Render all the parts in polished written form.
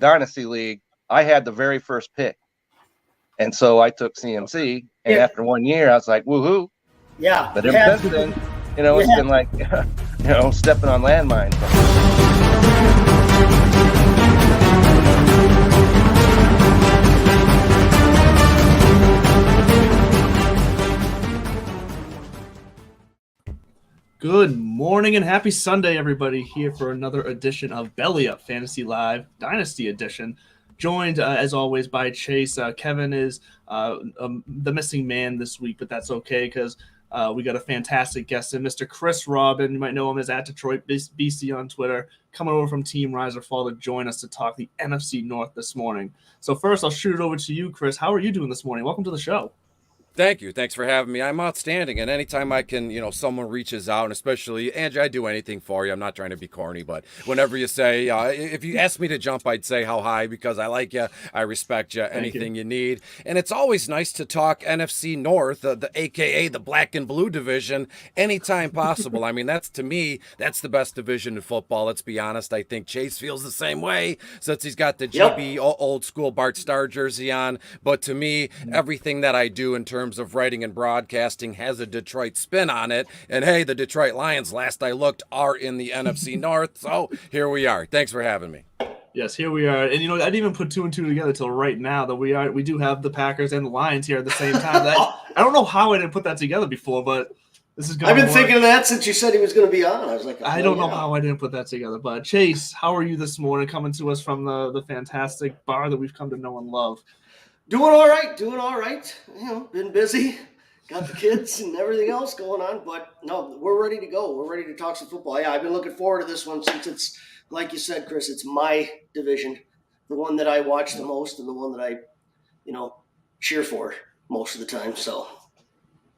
Dynasty League, I had the very first pick. And so I took CMC, and after 1 year, I was like, woohoo. Yeah. But ever since then, it's been like, stepping on landmines. Good morning and happy Sunday, everybody, here for another edition of Belly Up Fantasy Live Dynasty Edition. Joined, as always, by Chase. Kevin is the missing man this week, but that's okay because we got a fantastic guest in, Mr. Chris Robin. You might know him as @DetroitBC on Twitter, coming over from Team Riser Fall to join us to talk the NFC North this morning. So first, I'll shoot it over to you, Chris. How are you doing this morning? Welcome to the show. Thank you. Thanks for having me. I'm outstanding. And anytime I can, someone reaches out, and especially, Angie, I'd do anything for you. I'm not trying to be corny, but whenever you say, if you ask me to jump, I'd say how high because I like you. I respect you. Anything you need. And it's always nice to talk NFC North, the AKA the black and blue division, anytime possible. I mean, to me, that's the best division in football. Let's be honest. I think Chase feels the same way since he's got the GB old school Bart Starr jersey on. But to me, everything that I do in terms of writing and broadcasting has a Detroit spin on it. And hey, the Detroit Lions, last I looked, are in the NFC North. So here we are. Thanks for having me. Yes, here we are. And, I didn't even put two and two together till right now that we do have the Packers and the Lions here at the same time. I don't know how I didn't put that together before, but this is going to I've been thinking of that since you said he was going to be on. I was like, I don't know how I didn't put that together. But Chase, how are you this morning, coming to us from the fantastic bar that we've come to know and love? Doing all right. Been busy. Got the kids and everything else going on, but no, we're ready to go. We're ready to talk some football. Yeah, I've been looking forward to this one since it's, like you said, Chris, it's my division, the one that I watch the most and the one that I, cheer for most of the time. So,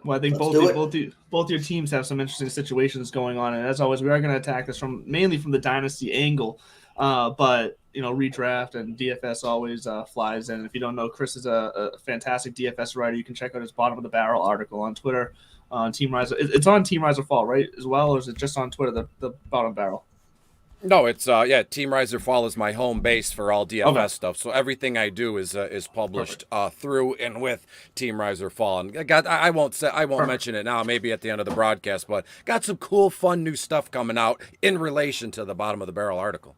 well, I think both your teams have some interesting situations going on, and as always, we are going to attack this mainly from the Dynasty angle, but redraft and DFS always flies in. If you don't know, Chris is a fantastic DFS writer. You can check out his Bottom of the Barrel article on Twitter on Team Riser. It's on Team Riser Fall, right, as well, or is it just on Twitter, the Bottom Barrel? No, it's Team Riser Fall is my home base for all DFS stuff. So everything I do is published through and with Team Riser Fall. And I won't mention it now, maybe at the end of the broadcast, but got some cool, fun new stuff coming out in relation to the Bottom of the Barrel article.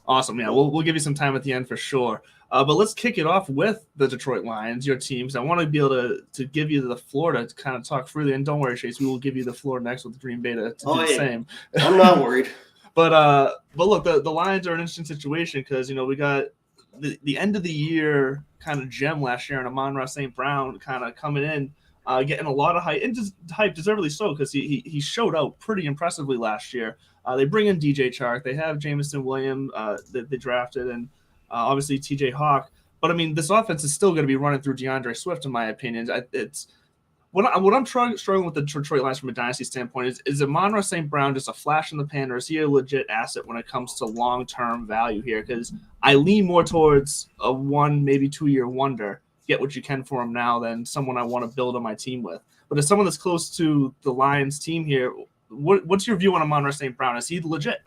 Awesome. Yeah, we'll give you some time at the end for sure. But let's kick it off with the Detroit Lions, your teams. I want to be able to give you the floor to kind of talk freely. And don't worry, Chase, we will give you the floor next with Green Bay to do the same. I'm not worried. But look, the Lions are an interesting situation because, we got the end of the year kind of gem last year, and Amon-Ra St. Brown kind of coming in, getting a lot of hype, and just hype deservedly so because he showed out pretty impressively last year. They bring in DJ Chark. They have Jameson Williams that they drafted, and obviously TJ Hawk. But, I mean, this offense is still going to be running through DeAndre Swift, in my opinion. What I'm struggling with the Detroit Lions from a dynasty standpoint is Amon-Ra St. Brown just a flash in the pan, or is he a legit asset when it comes to long-term value here? Because I lean more towards a 1, maybe 2-year wonder, get what you can for him now, than someone I want to build on my team with. But as someone that's close to the Lions team here, what's your view on Amon-Ra St. Brown? Is he legit?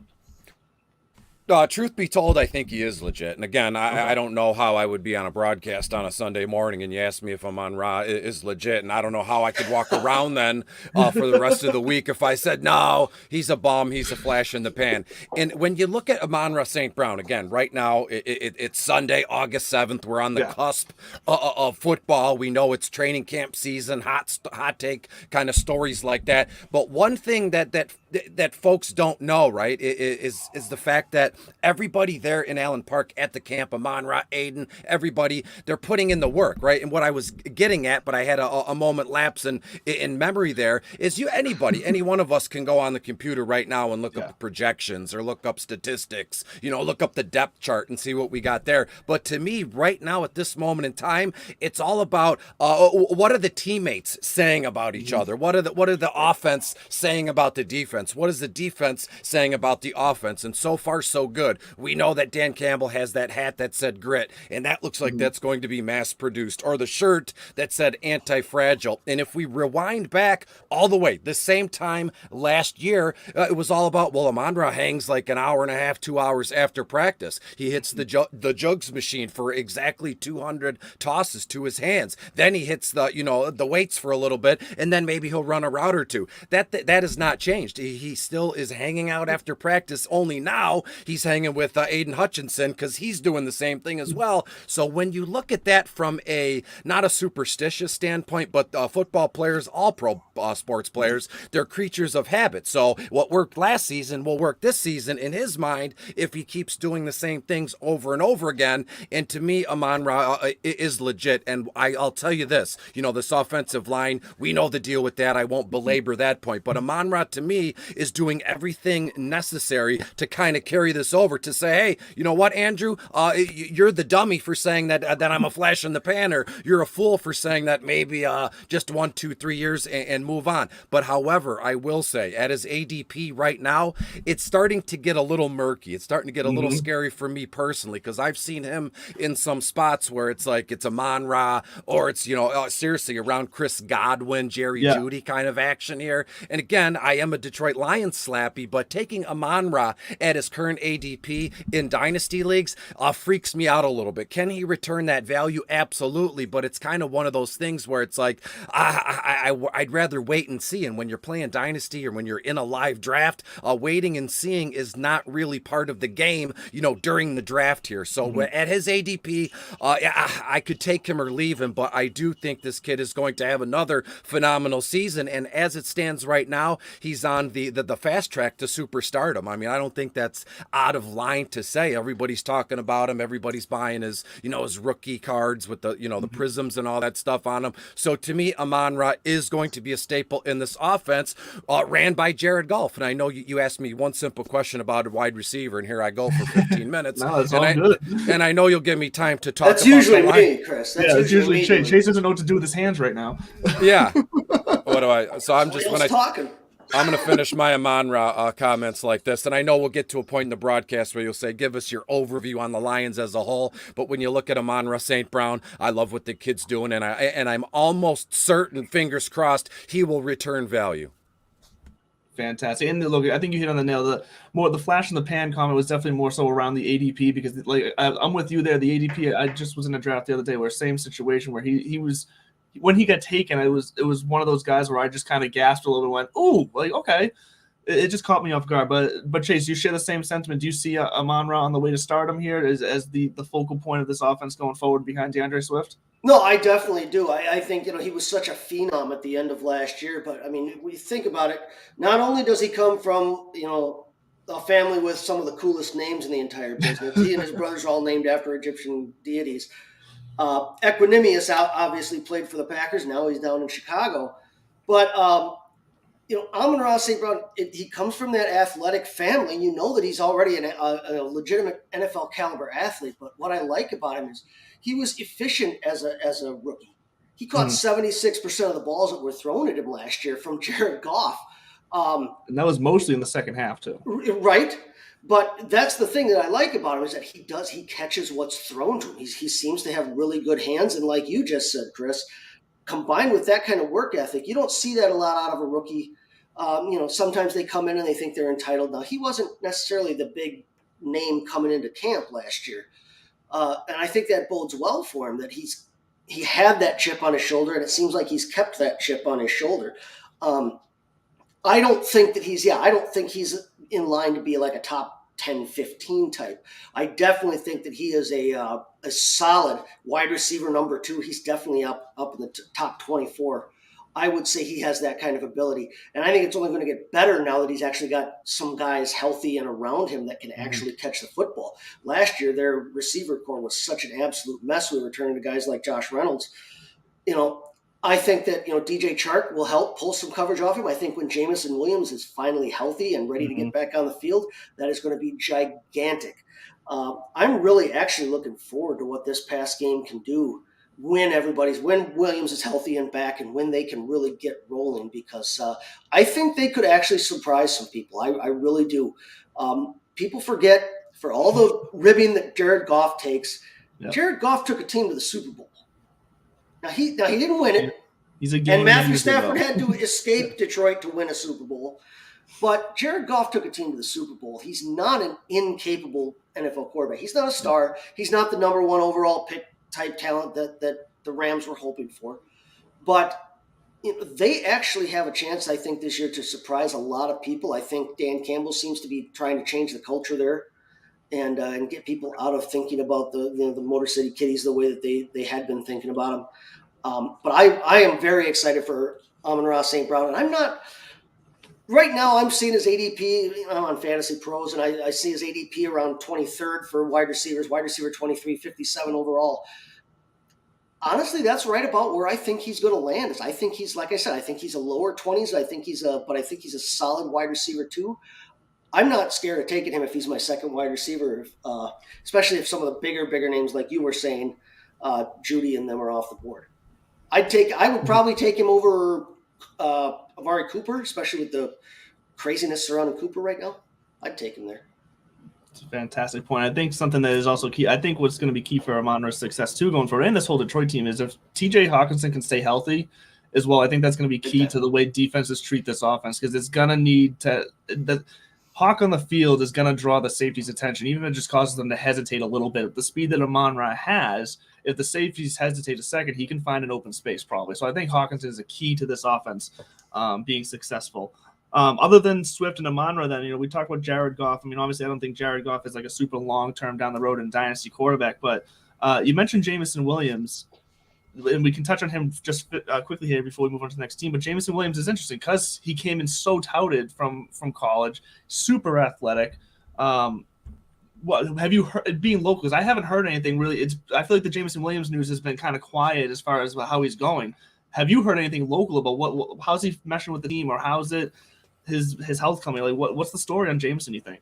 Truth be told, I think he is legit. And again, I don't know how I would be on a broadcast on a Sunday morning and you ask me if Amon-Ra is legit. And I don't know how I could walk around then for the rest of the week if I said, no, he's a bum, he's a flash in the pan. And when you look at Amon-Ra St. Brown, again, right now, it's Sunday, August 7th. We're on the cusp of football. We know it's training camp season, hot take kind of stories like that. But one thing that folks don't know, right, is the fact that everybody there in Allen Park at the camp, Amon-Ra, Aiden, everybody, they're putting in the work, right? And what I was getting at, but I had a moment lapse in memory there, is any one of us can go on the computer right now and look up the projections or look up statistics, look up the depth chart and see what we got there. But to me, right now at this moment in time, it's all about what are the teammates saying about each other? What are the offense saying about the defense? defense? What is the defense saying about the offense? And so far, so good. We know that Dan Campbell has that hat that said grit, and that looks like that's going to be mass produced, or the shirt that said anti-fragile. And if we rewind back all the way, the same time last year, it was all about, well, Amon-Ra hangs like an hour and a half, 2 hours after practice. He hits the jugs machine for exactly 200 tosses to his hands. Then he hits the weights for a little bit, and then maybe he'll run a route or two. That has not changed. He still is hanging out after practice, only now he's hanging with Aiden Hutchinson because he's doing the same thing as well. So when you look at that from not a superstitious standpoint, but football players, all pro sports players, they're creatures of habit. So what worked last season will work this season in his mind if he keeps doing the same things over and over again. And to me, Amon-Ra is legit. And I'll tell you this, this offensive line, we know the deal with that. I won't belabor that point. But Amon-Ra, to me, is doing everything necessary to kind of carry this over to say, hey, you know what, Andrew? You're the dummy for saying that I'm a flash in the pan, or you're a fool for saying that maybe just 1, 2, 3 years and move on. But however, I will say, at his ADP right now, it's starting to get a little murky. It's starting to get a little scary for me personally, because I've seen him in some spots where it's like it's Amon-Ra, or it's, seriously around Chris Godwin, Jerry Jeudy kind of action here. And again, I am a Detroit Lions slappy, but taking Amon-Ra at his current ADP in dynasty leagues freaks me out a little bit. Can he return that value? Absolutely, but it's kind of one of those things where it's like I'd rather wait and see. And when you're playing dynasty or when you're in a live draft, waiting and seeing is not really part of the game, during the draft here. So at his ADP, I could take him or leave him, but I do think this kid is going to have another phenomenal season. And as it stands right now, he's on the fast track to superstardom. I mean, I don't think that's out of line to say. Everybody's talking about him. Everybody's buying his, his rookie cards with the, the prisms and all that stuff on him. So to me, Amon-Ra is going to be a staple in this offense, ran by Jared Goff. And I know you asked me one simple question about a wide receiver, and here I go for 15 minutes. No, it's all good. And I know you'll give me time to talk. That's usually me, Chris. That's usually Chase. Chase doesn't know what to do with his hands right now. Yeah. What do I? So I'm just talking. I'm going to finish my Amon-Ra comments like this, and I know we'll get to a point in the broadcast where you'll say, give us your overview on the Lions as a whole, but when you look at Amon-Ra St. Brown, I love what the kid's doing, and I'm almost certain, fingers crossed, he will return value. Fantastic. And look, I think you hit on the nail. The flash in the pan comment was definitely more so around the ADP, because I'm with you there. The ADP, I just was in a draft the other day where same situation where he was, when he got taken, it was one of those guys where I just kind of gasped a little bit and went, ooh, okay. It just caught me off guard. But Chase, you share the same sentiment. Do you see Amon-Ra on the way to stardom here as the focal point of this offense going forward behind DeAndre Swift? No, I definitely do. I think, he was such a phenom at the end of last year. But, I mean, when you think about it, not only does he come from, a family with some of the coolest names in the entire business. He and his brothers are all named after Egyptian deities. Equanimous obviously played for the Packers. Now he's down in Chicago. But, Amon-Ra St. Brown, he comes from that athletic family. You know that he's already a legitimate NFL caliber athlete. But what I like about him is he was efficient as a rookie. He caught 76% of the balls that were thrown at him last year from Jared Goff. And that was mostly in the second half, too. Right. But that's the thing that I like about him is that he catches what's thrown to him. He seems to have really good hands. And like you just said, Chris, combined with that kind of work ethic, you don't see that a lot out of a rookie. Sometimes they come in and they think they're entitled. Now, he wasn't necessarily the big name coming into camp last year. And I think that bodes well for him, that he had that chip on his shoulder, and it seems like he's kept that chip on his shoulder. I don't think he's in line to be like a top 10, 15 type. I definitely think that he is a solid wide receiver number 2. He's definitely up in the top 24. I would say he has that kind of ability. And I think it's only going to get better now that he's actually got some guys healthy and around him that can actually catch the football. Last year, their receiver core was such an absolute mess. We were turning to guys like Josh Reynolds. I think that, DJ Chark will help pull some coverage off him. I think when Jamison Williams is finally healthy and ready to get back on the field, that is going to be gigantic. I'm really actually looking forward to what this pass game can do when Williams is healthy and back, and when they can really get rolling, because I think they could actually surprise some people. I really do. People forget, for all the ribbing that Jared Goff takes, Yep. Jared Goff took a team to the Super Bowl. Now he didn't win it, He's a game and Matthew manager, Stafford though. had to escape Detroit to win a Super Bowl. But Jared Goff took a team to the Super Bowl. He's not an incapable NFL quarterback. He's not a star. He's not the number 1 overall pick type talent that the Rams were hoping for. But they actually have a chance, I think, this year to surprise a lot of people. I think Dan Campbell seems to be trying to change the culture there and get people out of thinking about the Motor City Kitties the way that they had been thinking about them. But I am very excited for Amon-Ra St. Brown. And I'm not – right now I'm seeing his ADP on Fantasy Pros, and I see his ADP around 23rd for wide receivers, wide receiver 23, 57 overall. Honestly, that's right about where I think he's going to land. I think he's, like I said, I think he's a lower 20s. I think he's a solid wide receiver too. I'm not scared of taking him if he's my second wide receiver, especially if some of the bigger names, like you were saying, Judy and them, are off the board. I would probably take him over Amari Cooper, especially with the craziness surrounding Cooper right now. I'd take him there. It's a fantastic point. I think something that is also key, I think what's going to be key for Amon-Ra's success too going forward, and this whole Detroit team, is if TJ Hawkinson can stay healthy as well. I think that's going to be key to the way defenses treat this offense, because it's going to need to – the Hawk on the field is going to draw the safety's attention, even if it just causes them to hesitate a little bit. At the speed that Amon-Ra has, if the safeties hesitate a second, he can find an open space probably. So I think Hawkinson is a key to this offense being successful. Other than Swift and Amon-Ra, then, we talked about Jared Goff. I mean, obviously, I don't think Jared Goff is like a super long-term down the road in dynasty quarterback, but you mentioned Jameson Williams, and we can touch on him just quickly here before we move on to the next team. But Jameson Williams is interesting because he came in so touted from college, super athletic. What have you heard, being local? Because I haven't heard anything really. I feel like the Jameson Williams news has been kind of quiet as far as how he's going. Have you heard anything local about how's he meshing with the team, or how's it his health coming? Like what's the story on Jameson, you think?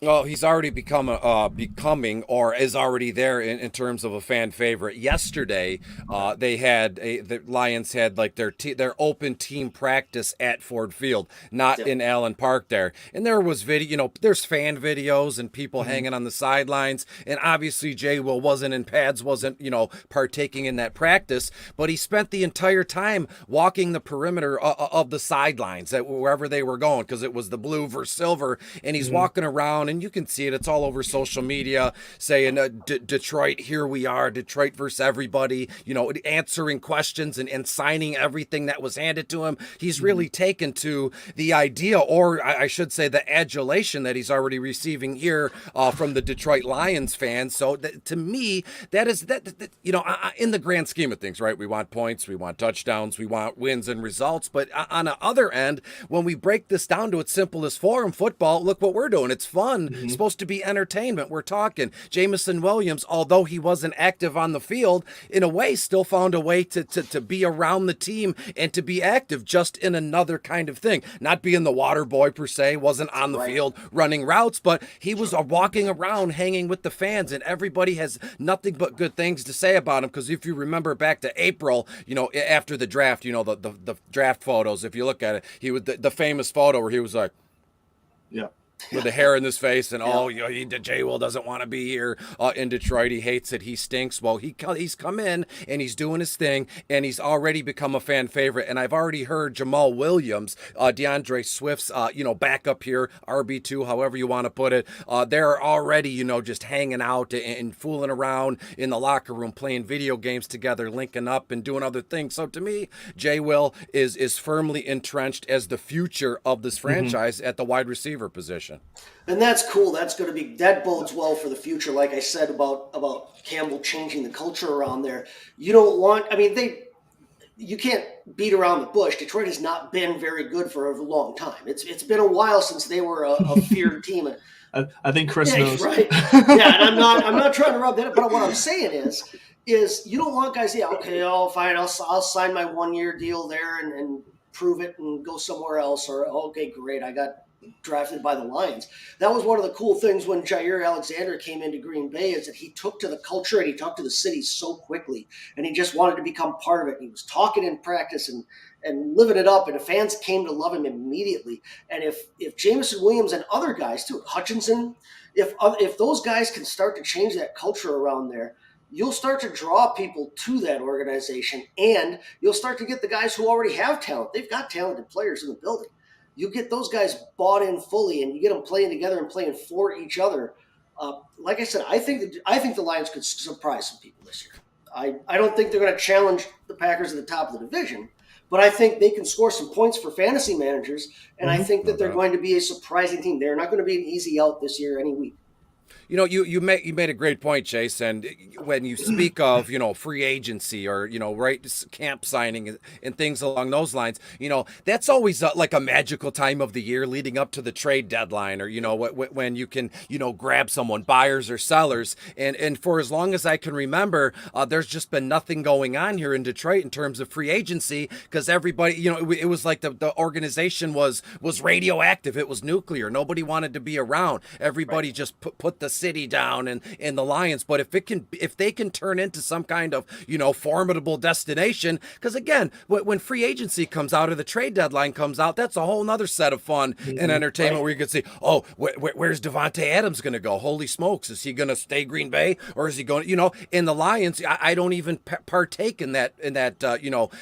Well, he's already becoming or is already there in terms of a fan favorite. Yesterday, the Lions had like their open team practice at Ford Field, not in Allen Park there. And there was there's fan videos and people hanging on the sidelines. And obviously Jay Will wasn't in pads, wasn't, partaking in that practice, but he spent the entire time walking the perimeter of the sidelines wherever they were going, because it was the blue versus silver, and he's walking around. And you can see it. It's all over social media saying, Detroit, here we are, Detroit versus everybody, answering questions and signing everything that was handed to him. He's really taken to the idea, or I should say the adulation that he's already receiving here from the Detroit Lions fans. So to me, that is in the grand scheme of things, right? We want points, we want touchdowns, we want wins and results. But on the other end, when we break this down to its simplest form, football, look what we're doing. It's fun. It's supposed to be entertainment. We're talking Jameson Williams, although he wasn't active on the field, in a way still found a way to be around the team and to be active, just in another kind of thing. Not being the water boy per se, wasn't on the field running routes, but he was walking around hanging with the fans, and everybody has nothing but good things to say about him. Because if you remember back to April, after the draft, the draft photos, if you look at it, he was the famous photo where he was like, yeah, with the hair in his face and Jay Will doesn't want to be here in Detroit. He hates it. He stinks. Well, he's come in and he's doing his thing, and he's already become a fan favorite. And I've already heard Jamal Williams, DeAndre Swift's, backup here, RB2, however you want to put it. They're already, just hanging out and fooling around in the locker room, playing video games together, linking up and doing other things. So to me, Jay Will is firmly entrenched as the future of this franchise at the wide receiver position. And that's cool. That bodes well for the future. Like I said about Campbell changing the culture around there. You can't beat around the bush. Detroit has not been very good for a long time. It's been a while since they were a feared team. I think Chris knows. Right. Yeah, and I'm not trying to rub that up, but what I'm saying is you don't want guys, fine, I'll sign my 1-year deal there and prove it and go somewhere else, or okay, great, I got drafted by the Lions. That was one of the cool things when Jair Alexander came into Green Bay, is that he took to the culture and he took to the city so quickly, and he just wanted to become part of it. He was talking in practice and living it up, and the fans came to love him immediately. And if Jameson Williams and other guys too, Hutchinson, if those guys can start to change that culture around there, you'll start to draw people to that organization, and you'll start to get the guys who already have talent. They've got talented players in the building. You get those guys bought in fully, and you get them playing together and playing for each other. Like I said, I think the Lions could surprise some people this year. I don't think they're going to challenge the Packers at the top of the division, but I think they can score some points for fantasy managers, and I think that they're going to be a surprising team. They're not going to be an easy out this year any week. You know, you made a great point, Chase. And when you speak of, free agency or, right, camp signing and things along those lines, that's always like a magical time of the year leading up to the trade deadline, or, when you can, grab someone, buyers or sellers. And for as long as I can remember, there's just been nothing going on here in Detroit in terms of free agency, because everybody, it was like the organization was radioactive. It was nuclear. Nobody wanted to be around. Everybody just put the city down and the Lions. But if they can turn into some kind of formidable destination, because again, when free agency comes out or the trade deadline comes out, that's a whole nother set of fun and entertainment, where you could say, oh, where's Devontae Adams going to go? Holy smokes, is he going to stay Green Bay, or is he going in the Lions? I don't even partake in that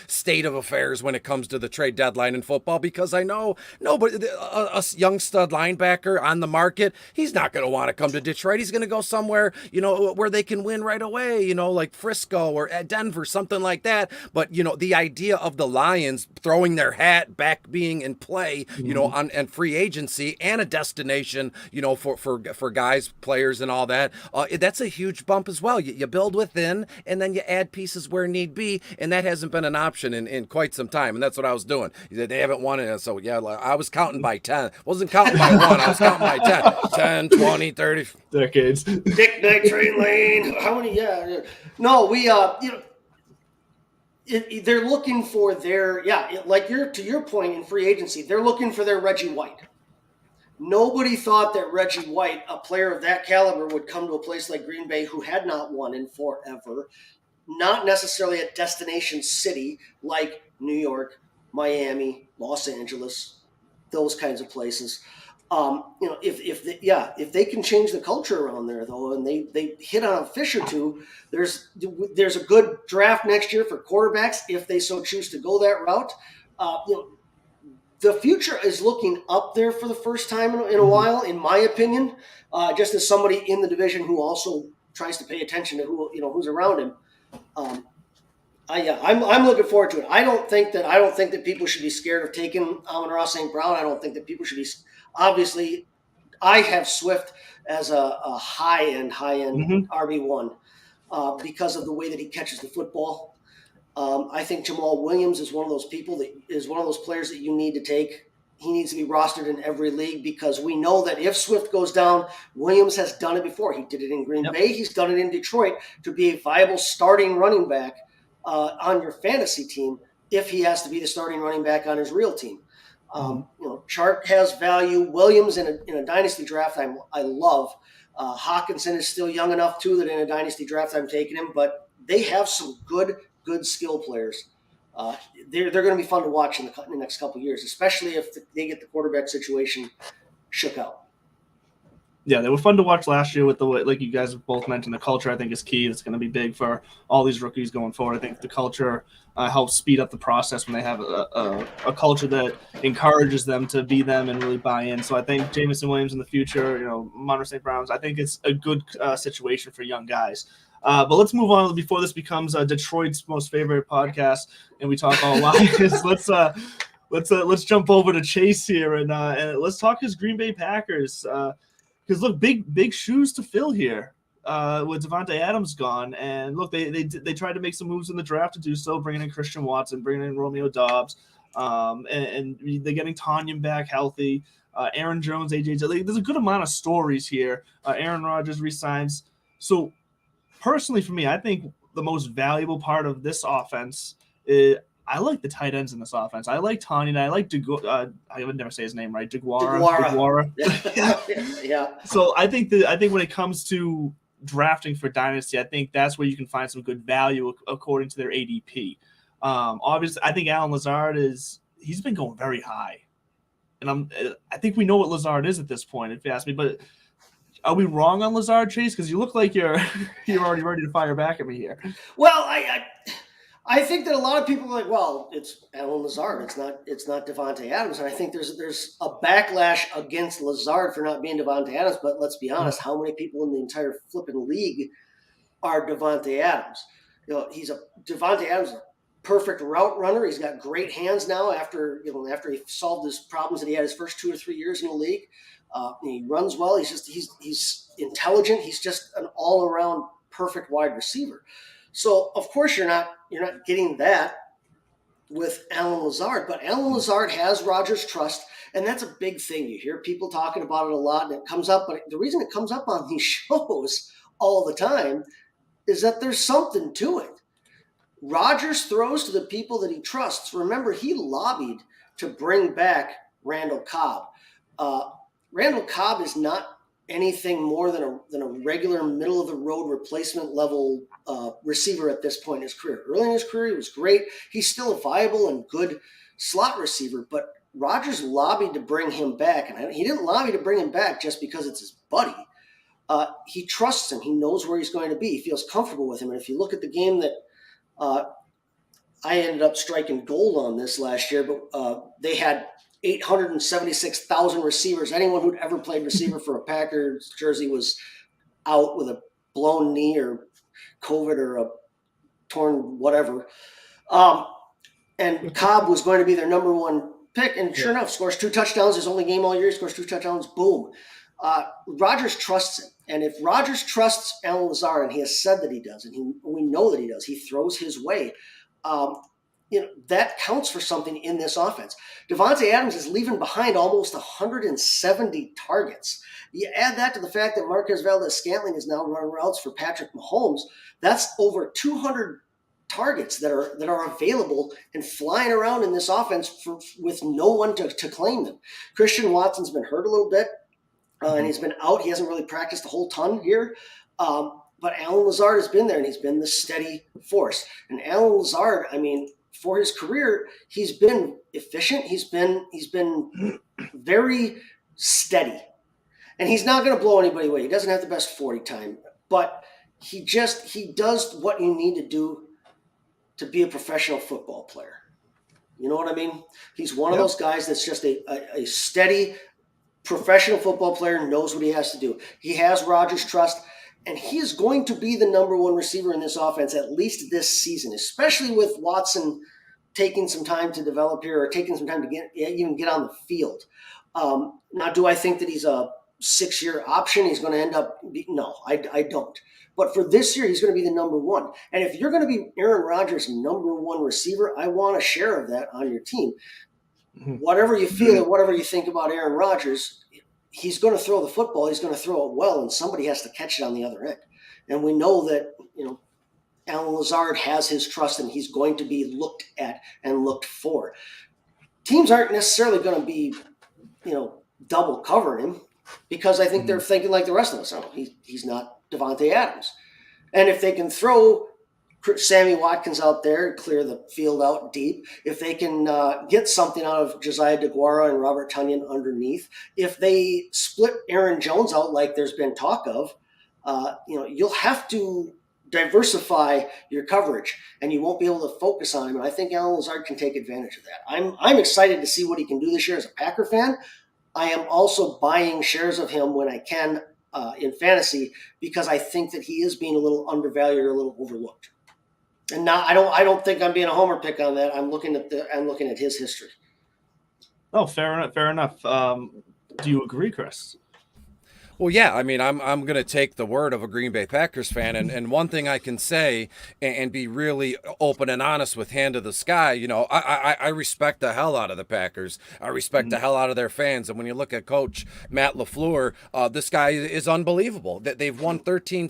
state of affairs when it comes to the trade deadline in football, because I know nobody, a young stud linebacker on the market, he's not going to want to come to Detroit. He's going to go somewhere, where they can win right away, like Frisco or Denver, something like that. But, the idea of the Lions throwing their hat back, being in play, on and free agency and a destination, for guys, players and all that, that's a huge bump as well. You build within, and then you add pieces where need be. And that hasn't been an option in quite some time. And that's what I was doing. They haven't won it. So, yeah, I was counting by 10. Wasn't counting by 1. I was counting by 10, 20, 30. Decades. Dick Night Train Lane. How many? Yeah. No, we they're looking for their to your point in free agency, they're looking for their Reggie White. Nobody thought that Reggie White, a player of that caliber, would come to a place like Green Bay, who had not won in forever, not necessarily a destination city like New York, Miami, Los Angeles, those kinds of places. If they can change the culture around there, though, and they hit on a fish or two, there's a good draft next year for quarterbacks if they so choose to go that route. The future is looking up there for the first time in a while, in my opinion. Just as somebody in the division who also tries to pay attention to who's around him. I'm looking forward to it. I don't think that people should be scared of taking Amon-Ra St. Brown. I don't think that people should be. Obviously, I have Swift as a high-end RB1 because of the way that he catches the football. I think Jamal Williams is one of those players that you need to take. He needs to be rostered in every league, because we know that if Swift goes down, Williams has done it before. He did it in Green Bay. He's done it in Detroit, to be a viable starting running back on your fantasy team if he has to be the starting running back on his real team. Chark has value. Williams in a dynasty draft, I love. Hawkinson is still young enough too that in a dynasty draft I'm taking him. But they have some good skill players. They're going to be fun to watch in the next couple of years, especially if they get the quarterback situation shook out. Yeah, they were fun to watch last year with the way, like you guys have both mentioned, the culture I think is key. It's going to be big for all these rookies going forward. I think the culture helps speed up the process when they have a culture that encourages them to be them and really buy in. So I think Jameson Williams in the future, Amon-Ra St. Brown, I think it's a good situation for young guys. But let's move on before this becomes Detroit's most favorite podcast and we talk all Lions. Let's jump over to Chase here and let's talk his Green Bay Packers. Because look, big shoes to fill here with Devontae Adams gone, and look, they tried to make some moves in the draft to do so, bringing in Christian Watson, bringing in Romeo Doubs, and they're getting Tanyan back healthy. Aaron Jones, AJ, there's a good amount of stories here. Aaron Rodgers resigns. So personally, for me, I think the most valuable part of this offense I like the tight ends in this offense. I like Tanya. I like I would never say his name right. DeGuara. Yeah. So I think when it comes to drafting for Dynasty, I think that's where you can find some good value according to their ADP. Obviously, I think Alan Lazard he's been going very high, and I think we know what Lazard is at this point, if you ask me. But are we wrong on Lazard, Chase? Because you look like you're already ready to fire back at me here. Well, I think that a lot of people are like, well, it's Alan Lazard. It's not Devontae Adams. And I think there's a backlash against Lazard for not being Devontae Adams. But let's be honest, how many people in the entire flipping league are Devontae Adams? Devontae Adams is a perfect route runner. He's got great hands now after he solved his problems that he had his first 2 or 3 years in the league. He runs well. He's intelligent. He's just an all around perfect wide receiver. So of course you're not getting that with Alan Lazard, but Alan Lazard has Rodgers' trust, and that's a big thing. You hear people talking about it a lot, and it comes up. But the reason it comes up on these shows all the time is that there's something to it. Rodgers throws to the people that he trusts. Remember, he lobbied to bring back Randall Cobb. Randall Cobb is not anything more than a regular middle of the road replacement level receiver at this point in his career. Early in his career, he was great. He's still a viable and good slot receiver, but Rodgers lobbied to bring him back, and he didn't lobby to bring him back just because it's his buddy. He trusts him. He knows where he's going to be. He feels comfortable with him. And if you look at the game that I ended up striking gold on this last year, but they had 876,000 receivers. Anyone who'd ever played receiver for a Packers jersey was out with a blown knee or COVID or a torn whatever. And Cobb was going to be their number one pick. And sure enough, scores 2 touchdowns. His only game all year, he scores 2 touchdowns. Boom. Rodgers trusts him. And if Rodgers trusts Alan Lazard, and he has said that he does, and we know that he does, he throws his way, that counts for something in this offense. Devontae Adams is leaving behind almost 170 targets. You add that to the fact that Marquez Valdes-Scantling is now running routes for Patrick Mahomes. That's over 200 targets that are available and flying around in this offense with no one to claim them. Christian Watson's been hurt a little bit, and he's been out. He hasn't really practiced a whole ton here. But Alan Lazard has been there, and he's been the steady force. And Alan Lazard, for his career, he's been efficient. He's been very steady, and he's not going to blow anybody away. He doesn't have the best 40 time, but he does what you need to do to be a professional football player. You know what I mean? He's one of those guys that's just a steady professional football player, knows what he has to do. He has Rodgers' trust. And he is going to be the number one receiver in this offense at least this season, especially with Watson taking some time to develop here or taking some time to get on the field. Now, do I think that he's a 6-year option? He's going to end up – no, I don't. But for this year, he's going to be the number one. And if you're going to be Aaron Rodgers' number one receiver, I want a share of that on your team. Mm-hmm. Whatever you feel or whatever you think about Aaron Rodgers – he's going to throw the football. He's going to throw it well, and somebody has to catch it on the other end. And we know that, Alan Lazard has his trust, and he's going to be looked at and looked for. Teams aren't necessarily going to be, double covering him because I think they're thinking like the rest of us. He's not Devontae Adams. And if they can throw Sammy Watkins out there and clear the field out deep, if they can get something out of Josiah DeGuara and Robert Tonyan underneath, if they split Aaron Jones out like there's been talk of, you'll have to diversify your coverage, and you won't be able to focus on him. And I think Alan Lazard can take advantage of that. I'm excited to see what he can do this year as a Packer fan. I am also buying shares of him when I can in fantasy because I think that he is being a little undervalued or a little overlooked. And now I don't think I'm being a homer pick on that. I'm looking at his history. Oh, fair enough. Do you agree, Chris? Well, yeah, I mean, I'm going to take the word of a Green Bay Packers fan, and one thing I can say and be really open and honest with hand to the sky, you know, I respect the hell out of the Packers. I respect the hell out of their fans, and when you look at Coach Matt LaFleur, this guy is unbelievable. That they've won 13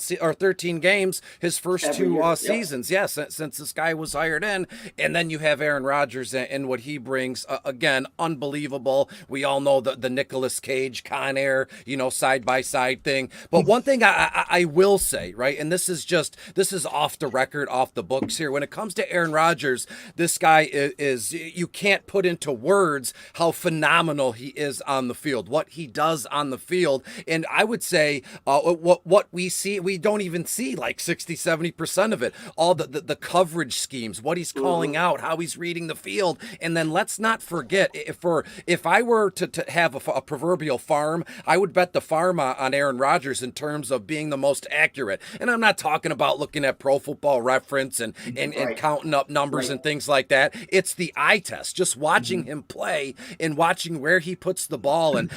games his first Every two year, seasons, yes, since this guy was hired in, and then you have Aaron Rodgers and what he brings, again, unbelievable. We all know the Nicolas Cage Con Air, you know, side by side thing. But one thing I will say, right, and this is off the record, off the books here. When it comes to Aaron Rodgers, this guy is you can't put into words how phenomenal he is on the field, what he does on the field. And I would say what we see, we don't even see like 60-70% of it. All the coverage schemes, what he's calling out, how he's reading the field. And then let's not forget, if I were to have a proverbial farm, I would bet the farm on Aaron Rodgers in terms of being the most accurate. And I'm not talking about looking at Pro Football Reference and counting up numbers and things like that. It's the eye test, just watching him play and watching where he puts the ball. And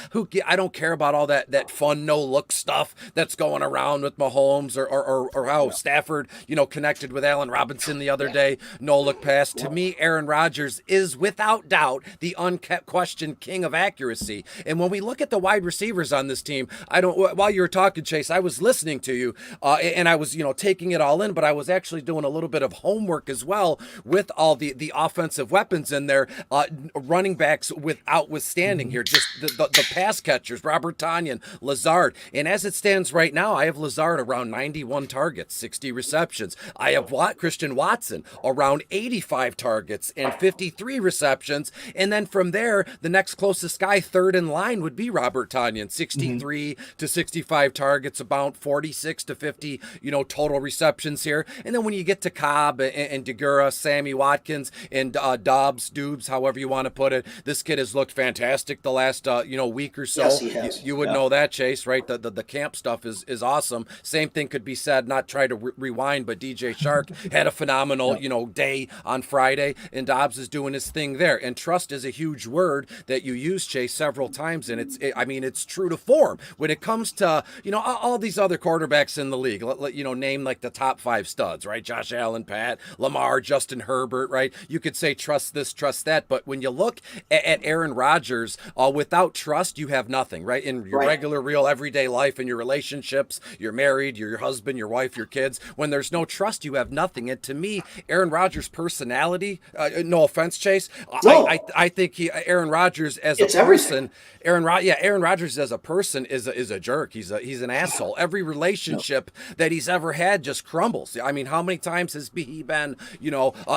I don't care about all that fun no-look stuff that's going around with Mahomes or how Stafford, you know, connected with Allen Robinson the other day, no-look pass. To me, Aaron Rodgers is without doubt the unquestioned king of accuracy. And when we look at the wide receivers on this team, while you were talking, Chase, I was listening to you and I was, you know, taking it all in, but I was actually doing a little bit of homework as well with all the offensive weapons in there, running backs withstanding here, just the pass catchers, Robert Tonyan, Lazard. And as it stands right now, I have Lazard around 91 targets, 60 receptions. I have Christian Watson around 85 targets and 53 receptions. And then from there, the next closest guy, third in line, would be Robert Tonyan, 63 to 65 targets, about 46 to 50, you know, total receptions here. And then when you get to Cobb and Degura, Sammy Watkins, and Doubs, however you want to put it, this kid has looked fantastic the last week or so. Yes, he has. You would know that, Chase, right? The camp stuff is awesome. Same thing could be said, not try to rewind, but DJ Shark had a phenomenal day on Friday, and Dobbs is doing his thing there. And trust is a huge word that you use, Chase, several times, and it's true to form when it comes to, you know, all these other quarterbacks in the league. Name like the top 5 studs, right? Josh Allen, Pat, Lamar, Justin Herbert, right? You could say trust this, trust that, but when you look at Aaron Rodgers, without trust, you have nothing, right? In your regular, real, everyday life, in your relationships, you're married, you're your husband, your wife, your kids. When there's no trust, you have nothing. And to me, Aaron Rodgers' personality, no offense, Chase, I think Aaron Rodgers as a person, Aaron Rodgers as a person is a jerk. He's an asshole. Every relationship that he's ever had just crumbles. I mean, how many times has he been,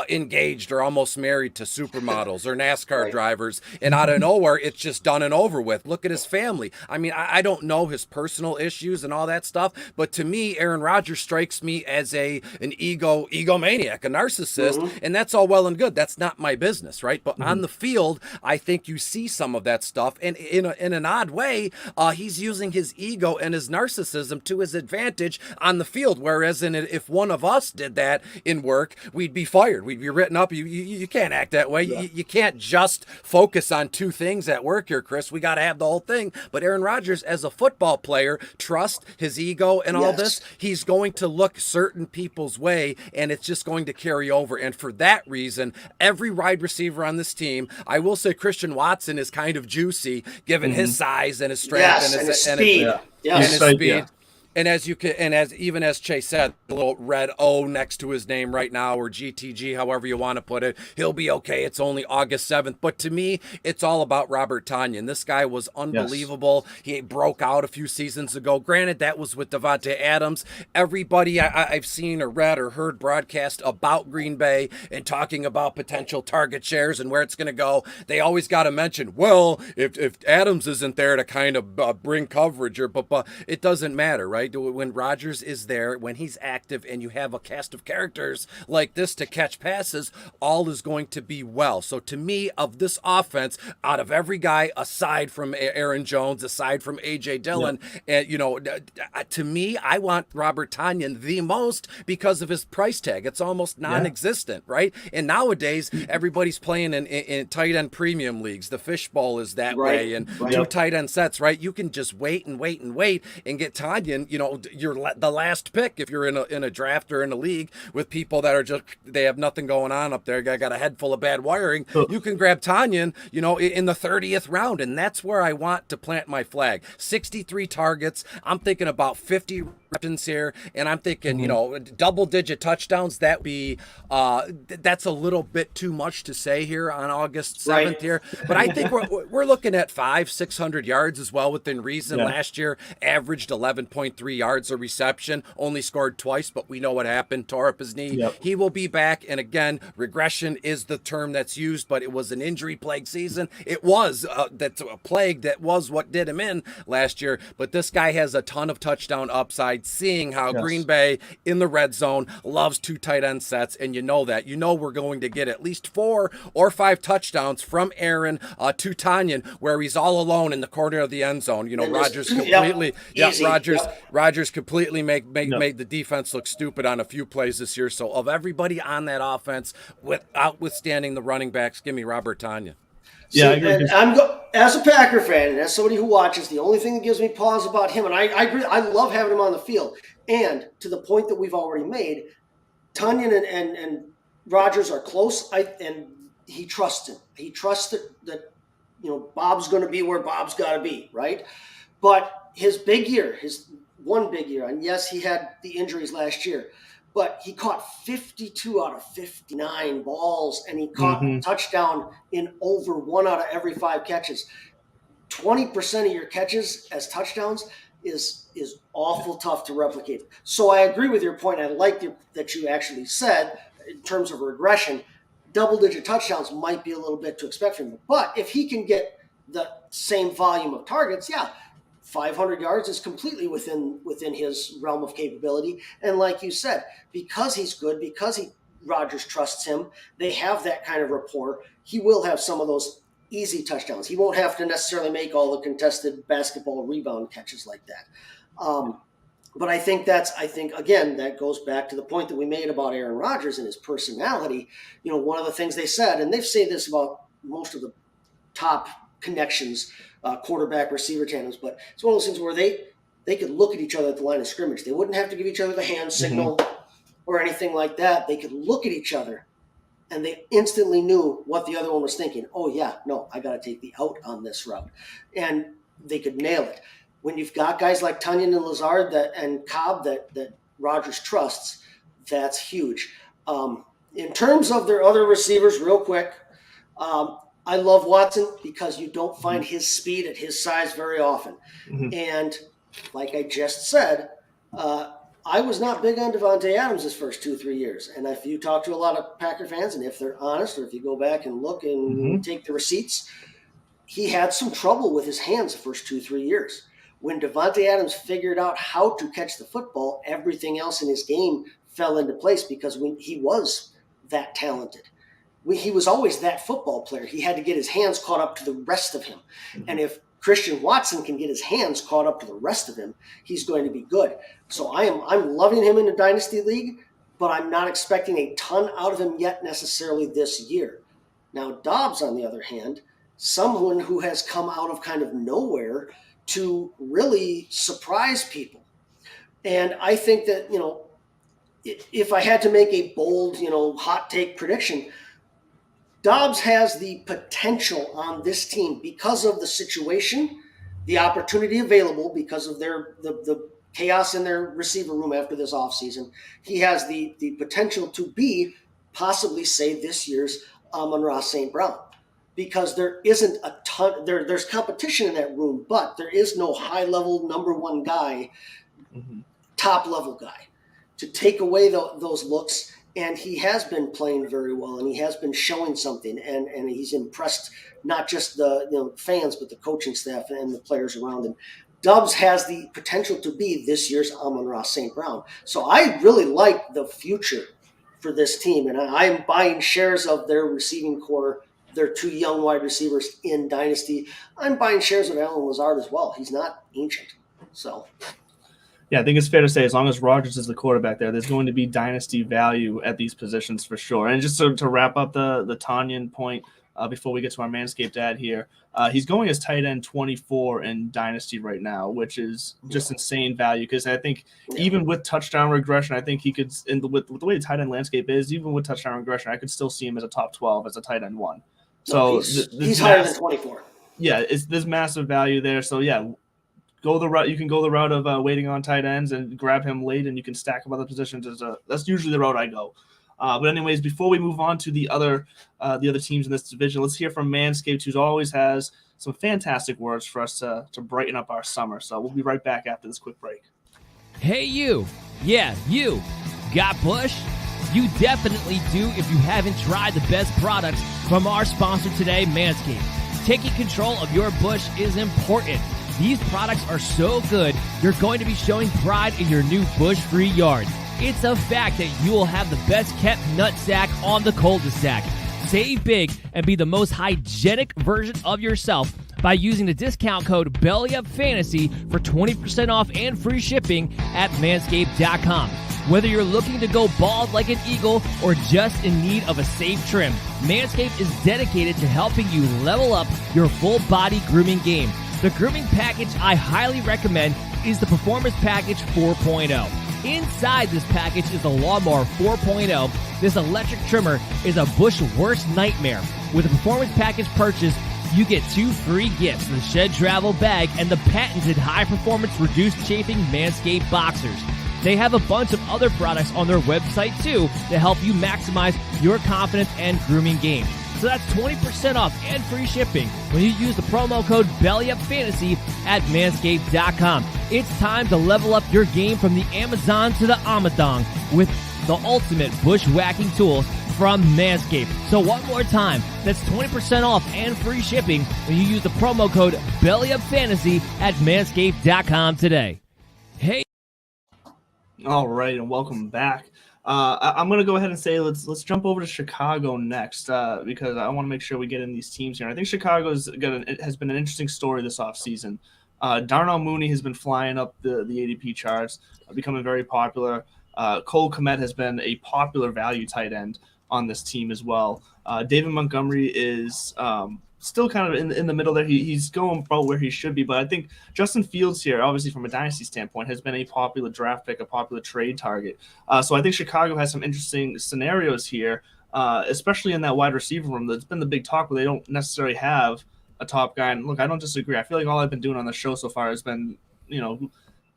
engaged or almost married to supermodels or NASCAR drivers, and out of nowhere, it's just done and over with. Look at his family. I mean, I don't know his personal issues and all that stuff, but to me, Aaron Rodgers strikes me as an egomaniac, a narcissist, and that's all well and good. That's not my business, right? But on the field, I think you see some of that stuff, and in an odd way, he's using his ego and his narcissism to his advantage on the field, whereas if one of us did that in work, we'd be fired. We'd be written up. You can't act that way. Yeah. You can't just focus on 2 things at work here, Chris. We got to have the whole thing. But Aaron Rodgers, as a football player, trust his ego and all this. He's going to look certain people's way, and it's just going to carry over. And for that reason, every wide receiver on this team, I will say Christian Watson is kind of juicy, given his size and his strength and his speed. And his speed. And as Chase said, the little red O next to his name right now, or GTG, however you want to put it, he'll be okay. It's only August 7th. But to me, it's all about Robert Tonyan. This guy was unbelievable. Yes. He broke out a few seasons ago. Granted, that was with Devontae Adams. Everybody I've seen or read or heard broadcast about Green Bay and talking about potential target shares and where it's going to go, they always got to mention, well, if Adams isn't there to kind of bring coverage, but it doesn't matter, right? going to, when Rodgers is there, when he's active, and you have a cast of characters like this to catch passes, all is going to be well. So to me, of this offense, out of every guy aside from Aaron Jones, aside from A.J. Dillon, and to me, I want Robert Tonyan the most because of his price tag. It's almost non-existent, right? And nowadays, everybody's playing in tight end premium leagues. The fishbowl is that way, and 2 tight end sets, right? You can just wait and get Tonyan. You're the last pick if you're in a draft or in a league with people that are just, they have nothing going on up there. Got a head full of bad wiring. You can grab Tonyan, in the 30th round, and that's where I want to plant my flag. 63 targets. I'm thinking about 50 receptions here, and I'm thinking, double-digit touchdowns. That's a little bit too much to say here on August 7th here, but I think we're looking at 500-600 yards as well within reason. Last year averaged 11.3 yards a reception, only scored twice, but we know what happened, tore up his knee. He will be back, and again, regression is the term that's used, but it was an injury-plagued season. It was that's a plague that was what did him in last year, but this guy has a ton of touchdown upside, seeing how Green Bay in the red zone loves 2 tight end sets, and we're going to get at least 4 or 5 touchdowns from Aaron to Tonyan, where he's all alone in the corner of the end zone. Rodgers completely, Rodgers completely made the defense look stupid on a few plays this year. So of everybody on that offense, withstanding the running backs, give me Robert Tonyan. Yeah, as a Packer fan and as somebody who watches, the only thing that gives me pause about him, and I agree, I love having him on the field. And to the point that we've already made, Tonyan and Rodgers are close, and he trusts him. He trusts that Bob's going to be where Bob's got to be, right? But his one big year, and yes, he had the injuries last year, but he caught 52 out of 59 balls, and he caught a touchdown in over 1 out of every 5 catches. 20% of your catches as touchdowns is awful tough to replicate. So I agree with your point. I like that you actually said, in terms of regression, double-digit touchdowns might be a little bit to expect from him. But if he can get the same volume of targets, 500 yards is completely within his realm of capability. And like you said, because he's good, because Rodgers trusts him, they have that kind of rapport, he will have some of those easy touchdowns. He won't have to necessarily make all the contested basketball rebound catches like that. But I think again, that goes back to the point that we made about Aaron Rodgers and his personality. One of the things they said, and they've said this about most of the top connections, quarterback receiver tandems, but it's one of those things where they could look at each other at the line of scrimmage. They wouldn't have to give each other the hand signal or anything like that. They could look at each other and they instantly knew what the other one was thinking. Oh yeah, no, I got to take the out on this route. And they could nail it. When you've got guys like Tonyan and Lazard and Cobb that Rodgers trusts, that's huge. In terms of their other receivers, real quick, I love Watson because you don't find his speed at his size very often. And like I just said, I was not big on Devontae Adams his first 2-3 years. And if you talk to a lot of Packer fans, and if they're honest, or if you go back and look and take the receipts, he had some trouble with his hands the first 2-3 years. When Devontae Adams figured out how to catch the football, everything else in his game fell into place because he was that talented. He was always that football player. He had to get his hands caught up to the rest of him. And if Christian Watson can get his hands caught up to the rest of him, he's going to be good. So I'm loving him in the Dynasty League, but I'm not expecting a ton out of him yet necessarily this year. Now, Dobbs, on the other hand, someone who has come out of kind of nowhere to really surprise people. And I think that, if I had to make a bold, hot take prediction, Dobbs has the potential on this team because of the situation, the opportunity available because of the chaos in their receiver room after this offseason. He has the potential to be possibly, say, this year's Amon-Ra St. Brown, because there isn't a ton. There's competition in that room, but there is no high-level number one guy, top-level guy, to take away those looks. And he has been playing very well, and he has been showing something, and he's impressed not just the fans, but the coaching staff and the players around him. Dubs has the potential to be this year's Amon-Ra St. Brown. So I really like the future for this team, and I'm buying shares of their receiving core, their 2 young wide receivers in Dynasty. I'm buying shares of Allen Lazard as well. He's not ancient. So Yeah, I think it's fair to say as long as Rodgers is the quarterback there's going to be dynasty value at these positions for sure. And just to wrap up the Tanyan point before we get to our Manscaped ad here, he's going as tight end 24 in dynasty right now, which is just insane value because I think even with touchdown regression, I think he could, with the way the tight end landscape is, even with touchdown regression, I could still see him as a top 12 as a tight end 1. So he's higher than 24. Yeah, there's massive value there. So yeah. Go the route. You can go the route of waiting on tight ends and grab him late, and you can stack up other positions. That's usually the route I go. But anyways, before we move on to the other teams in this division, let's hear from Manscaped, who always has some fantastic words for us to brighten up our summer. So we'll be right back after this quick break. Hey, you. Yeah, you. Got bush? You definitely do if you haven't tried the best products from our sponsor today, Manscaped. Taking control of your bush is important. These products are so good, you're going to be showing pride in your new bush-free yard. It's a fact that you will have the best-kept nutsack on the cul-de-sac. Save big and be the most hygienic version of yourself by using the discount code BELLYUPFANTASY for 20% off and free shipping at manscaped.com. Whether you're looking to go bald like an eagle or just in need of a safe trim, Manscaped is dedicated to helping you level up your full-body grooming game. The grooming package I highly recommend is the Performance Package 4.0. Inside this package is the Lawnmower 4.0. This electric trimmer is a bush worst nightmare. With a Performance Package purchase, you get 2 free gifts, the Shed Travel Bag and the patented high-performance reduced chafing Manscaped Boxers. They have a bunch of other products on their website too to help you maximize your confidence and grooming game. So that's 20% off and free shipping when you use the promo code BELLYUPFANTASY at manscaped.com. It's time to level up your game from the Amazon to the Amadong with the ultimate bushwhacking tools from Manscaped. So one more time, that's 20% off and free shipping when you use the promo code BELLYUPFANTASY at manscaped.com today. Hey. All right, and welcome back. I'm going to go ahead and say let's jump over to Chicago next because I want to make sure we get in these teams here. I think Chicago has been an interesting story this offseason. Darnell Mooney has been flying up the ADP charts, becoming very popular. Cole Kmet has been a popular value tight end on this team as well. David Montgomery is still kind of in the middle there. He's going about where he should be, but I think Justin Fields here, obviously from a dynasty standpoint, has been a popular draft pick, a popular trade target. So I think Chicago has some interesting scenarios here, especially in that wide receiver room. That's been the big talk where they don't necessarily have a top guy. And look, I don't disagree. I feel like all I've been doing on the show so far has been,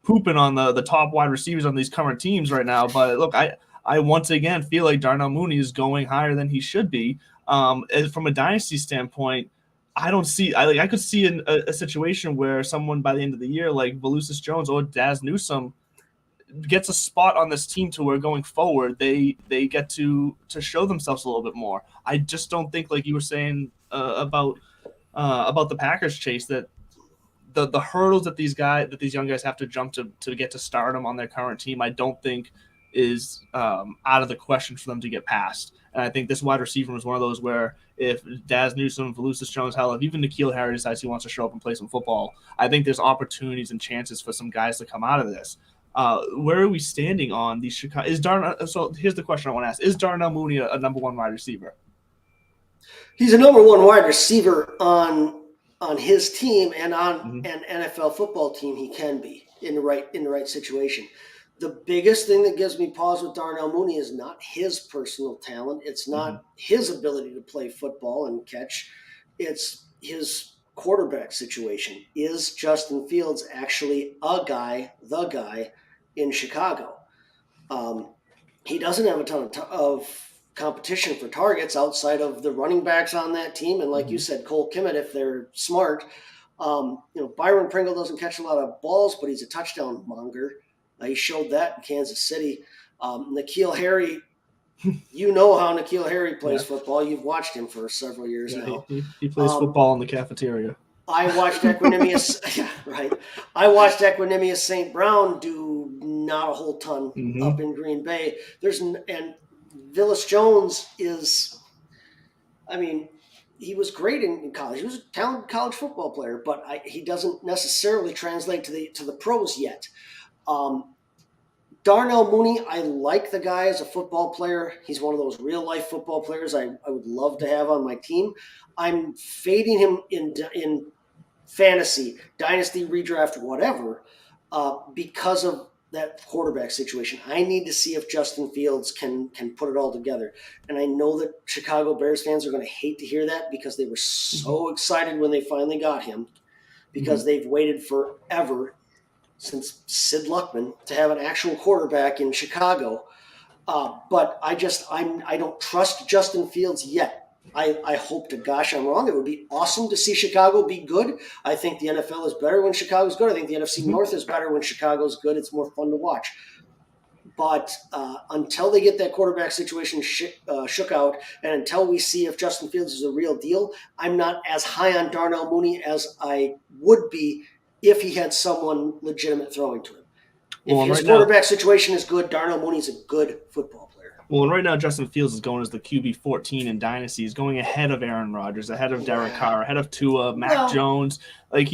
pooping on the top wide receivers on these current teams right now. But look, I once again feel like Darnell Mooney is going higher than he should be. From a dynasty standpoint, I don't see. I could see a situation where someone by the end of the year, like Volusis Jones or Daz Newsome, gets a spot on this team to where going forward they get to show themselves a little bit more. I just don't think, like you were saying about the Packers, Chase, that the hurdles that these young guys have to jump to get to stardom on their current team, I don't think is out of the question for them to get past. And I think this wide receiver was one of those where if Daz Newsome, Volusis Jones, hell, if even N'Keal Harry decides he wants to show up and play some football, I think there's opportunities and chances for some guys to come out of this. Where are we standing on these Chicago? So here's the question I want to ask: is Darnell Mooney a number 1 wide receiver? He's a number 1 wide receiver on his team and on an NFL football team. He can be in the right situation. The biggest thing that gives me pause with Darnell Mooney is not his personal talent. It's not his ability to play football and catch. It's his quarterback situation. Is Justin Fields actually the guy in Chicago? He doesn't have a ton of competition for targets outside of the running backs on that team. And like you said, Cole Kmet, if they're smart, Byron Pringle doesn't catch a lot of balls, but he's a touchdown monger. He showed that in Kansas City. N'Keal Harry, you know how N'Keal Harry plays football. You've watched him for several years now. He plays football in the cafeteria. I watched Equanimous, yeah, right. I watched Equanimous St. Brown do not a whole ton up in Green Bay. And Willis Jones is, I mean, he was great in college. He was a talented college football player, but he doesn't necessarily translate to the pros yet. Darnell Mooney, I like the guy as a football player. He's one of those real life football players I would love to have on my team. I'm fading him in fantasy, dynasty, redraft, whatever, because of that quarterback situation. I need to see if Justin Fields can put it all together. And I know that Chicago Bears fans are going to hate to hear that because they were so excited when they finally got him, because they've waited forever since Sid Luckman to have an actual quarterback in Chicago. But I don't trust Justin Fields yet. I hope to gosh I'm wrong. It would be awesome to see Chicago be good. I think the NFL is better when Chicago's good. I think the NFC North is better when Chicago's good. It's more fun to watch. But until they get that quarterback situation shook out, and until we see if Justin Fields is a real deal, I'm not as high on Darnell Mooney as I would be if he had someone legitimate throwing to him. If his quarterback situation is good, Darnell Mooney's a good football player. Well, and right now Justin Fields is going as the QB 14 in Dynasty. He's going ahead of Aaron Rodgers, ahead of Derek Carr, ahead of Tua, Mac Jones. Like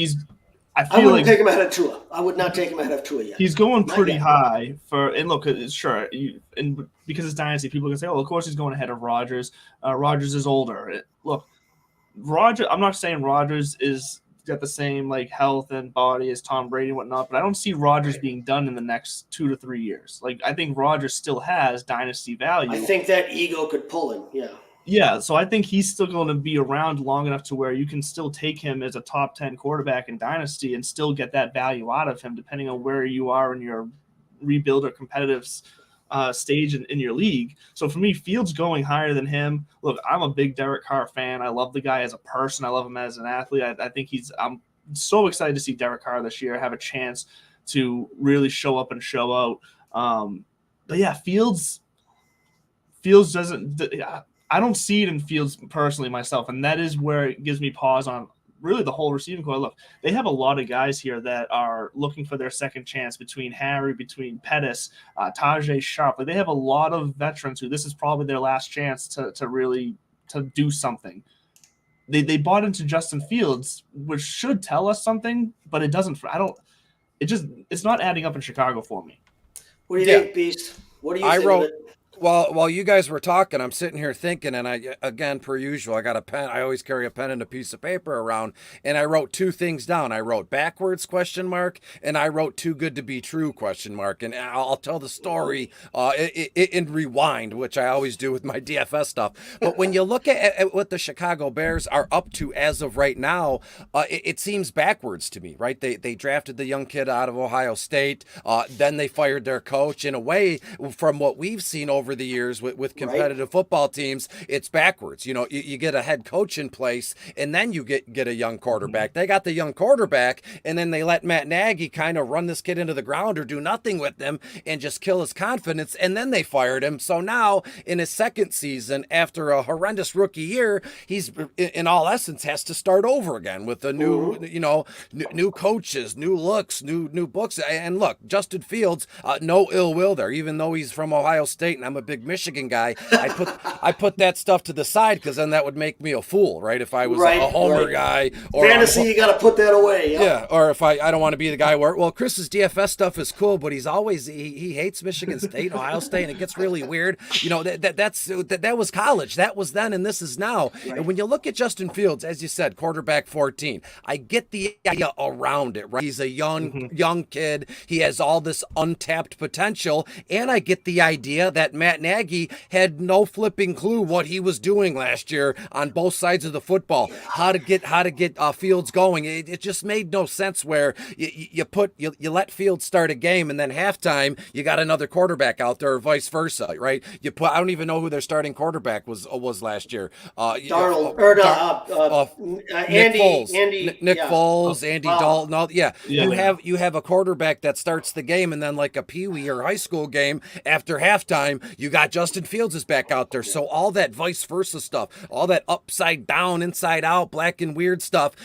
I wouldn't take him ahead of Tua. I would not take him ahead of Tua yet. He's going pretty high and look, sure, and because it's Dynasty, people can say, "Oh, of course he's going ahead of Rodgers." Rodgers is older. Look, Rodgers. I'm not saying Rodgers is got the same like health and body as Tom Brady and whatnot, but I don't see Rodgers being done in the next 2 to 3 years. Like I think Rodgers still has dynasty value. I think that ego could pull him. Yeah. Yeah, so I think he's still going to be around long enough to where you can still take him as a top 10 quarterback in Dynasty and still get that value out of him, depending on where you are in your rebuild or competitive stage in your league. So for me, Fields going higher than him. Look, I'm a big Derek Carr fan. I love the guy as a person. I love him as an athlete. I think I'm so excited to see Derek Carr this year have a chance to really show up and show out. But yeah, Fields doesn't. I don't see it in Fields personally myself, and that is where it gives me pause on really the whole receiving core. Look, they have a lot of guys here that are looking for their second chance between Harry, between Pettis, Tajay Sharp. Like, they have a lot of veterans who this is probably their last chance to really do something. They bought into Justin Fields, which should tell us something, but it doesn't. It's not adding up in Chicago for me. What do you think, Beast? What do you think of it? Well, while you guys were talking, I'm sitting here thinking, and again, per usual, I got a pen. I always carry a pen and a piece of paper around, and I wrote two things down. I wrote backwards ? And I wrote too good to be true ? And I'll tell the story in rewind, which I always do with my DFS stuff. But when you look at what the Chicago Bears are up to as of right now, it seems backwards to me, right? They drafted the young kid out of Ohio State, then they fired their coach. In a way, from what we've seen over the years with competitive football teams, it's backwards. You know, you get a head coach in place, and then you get a young quarterback. They got the young quarterback, and then they let Matt Nagy kind of run this kid into the ground or do nothing with him and just kill his confidence, and then they fired him. So now, in his second season, after a horrendous rookie year, he's, in all essence, has to start over again with a new, new coaches, new looks, new books. And look, Justin Fields, no ill will there, even though he's from Ohio State, and I'm a big Michigan guy. I put that stuff to the side because then that would make me a fool, right? If I was a homer guy or fantasy, you got to put that away. Yeah, or if I don't want to be the guy where, well, Chris's DFS stuff is cool, but he's always he hates Michigan State, Ohio State, and it gets really weird. You know, that was college, that was then, and this is now. Right. And when you look at Justin Fields, as you said, quarterback 14, I get the idea around it, right? He's a young kid. He has all this untapped potential, and I get the idea that Matt Nagy had no flipping clue what he was doing last year on both sides of the football. How to get Fields going. It just made no sense where you let Fields start a game and then halftime you got another quarterback out there, or vice versa, right? I don't even know who their starting quarterback was last year. Darnold Nick Foles, Andy Dalton. You have a quarterback that starts the game, and then like a peewee or high school game after halftime, You got Justin Fields is back out there. So all that vice versa stuff, all that upside down, inside out, black and weird stuff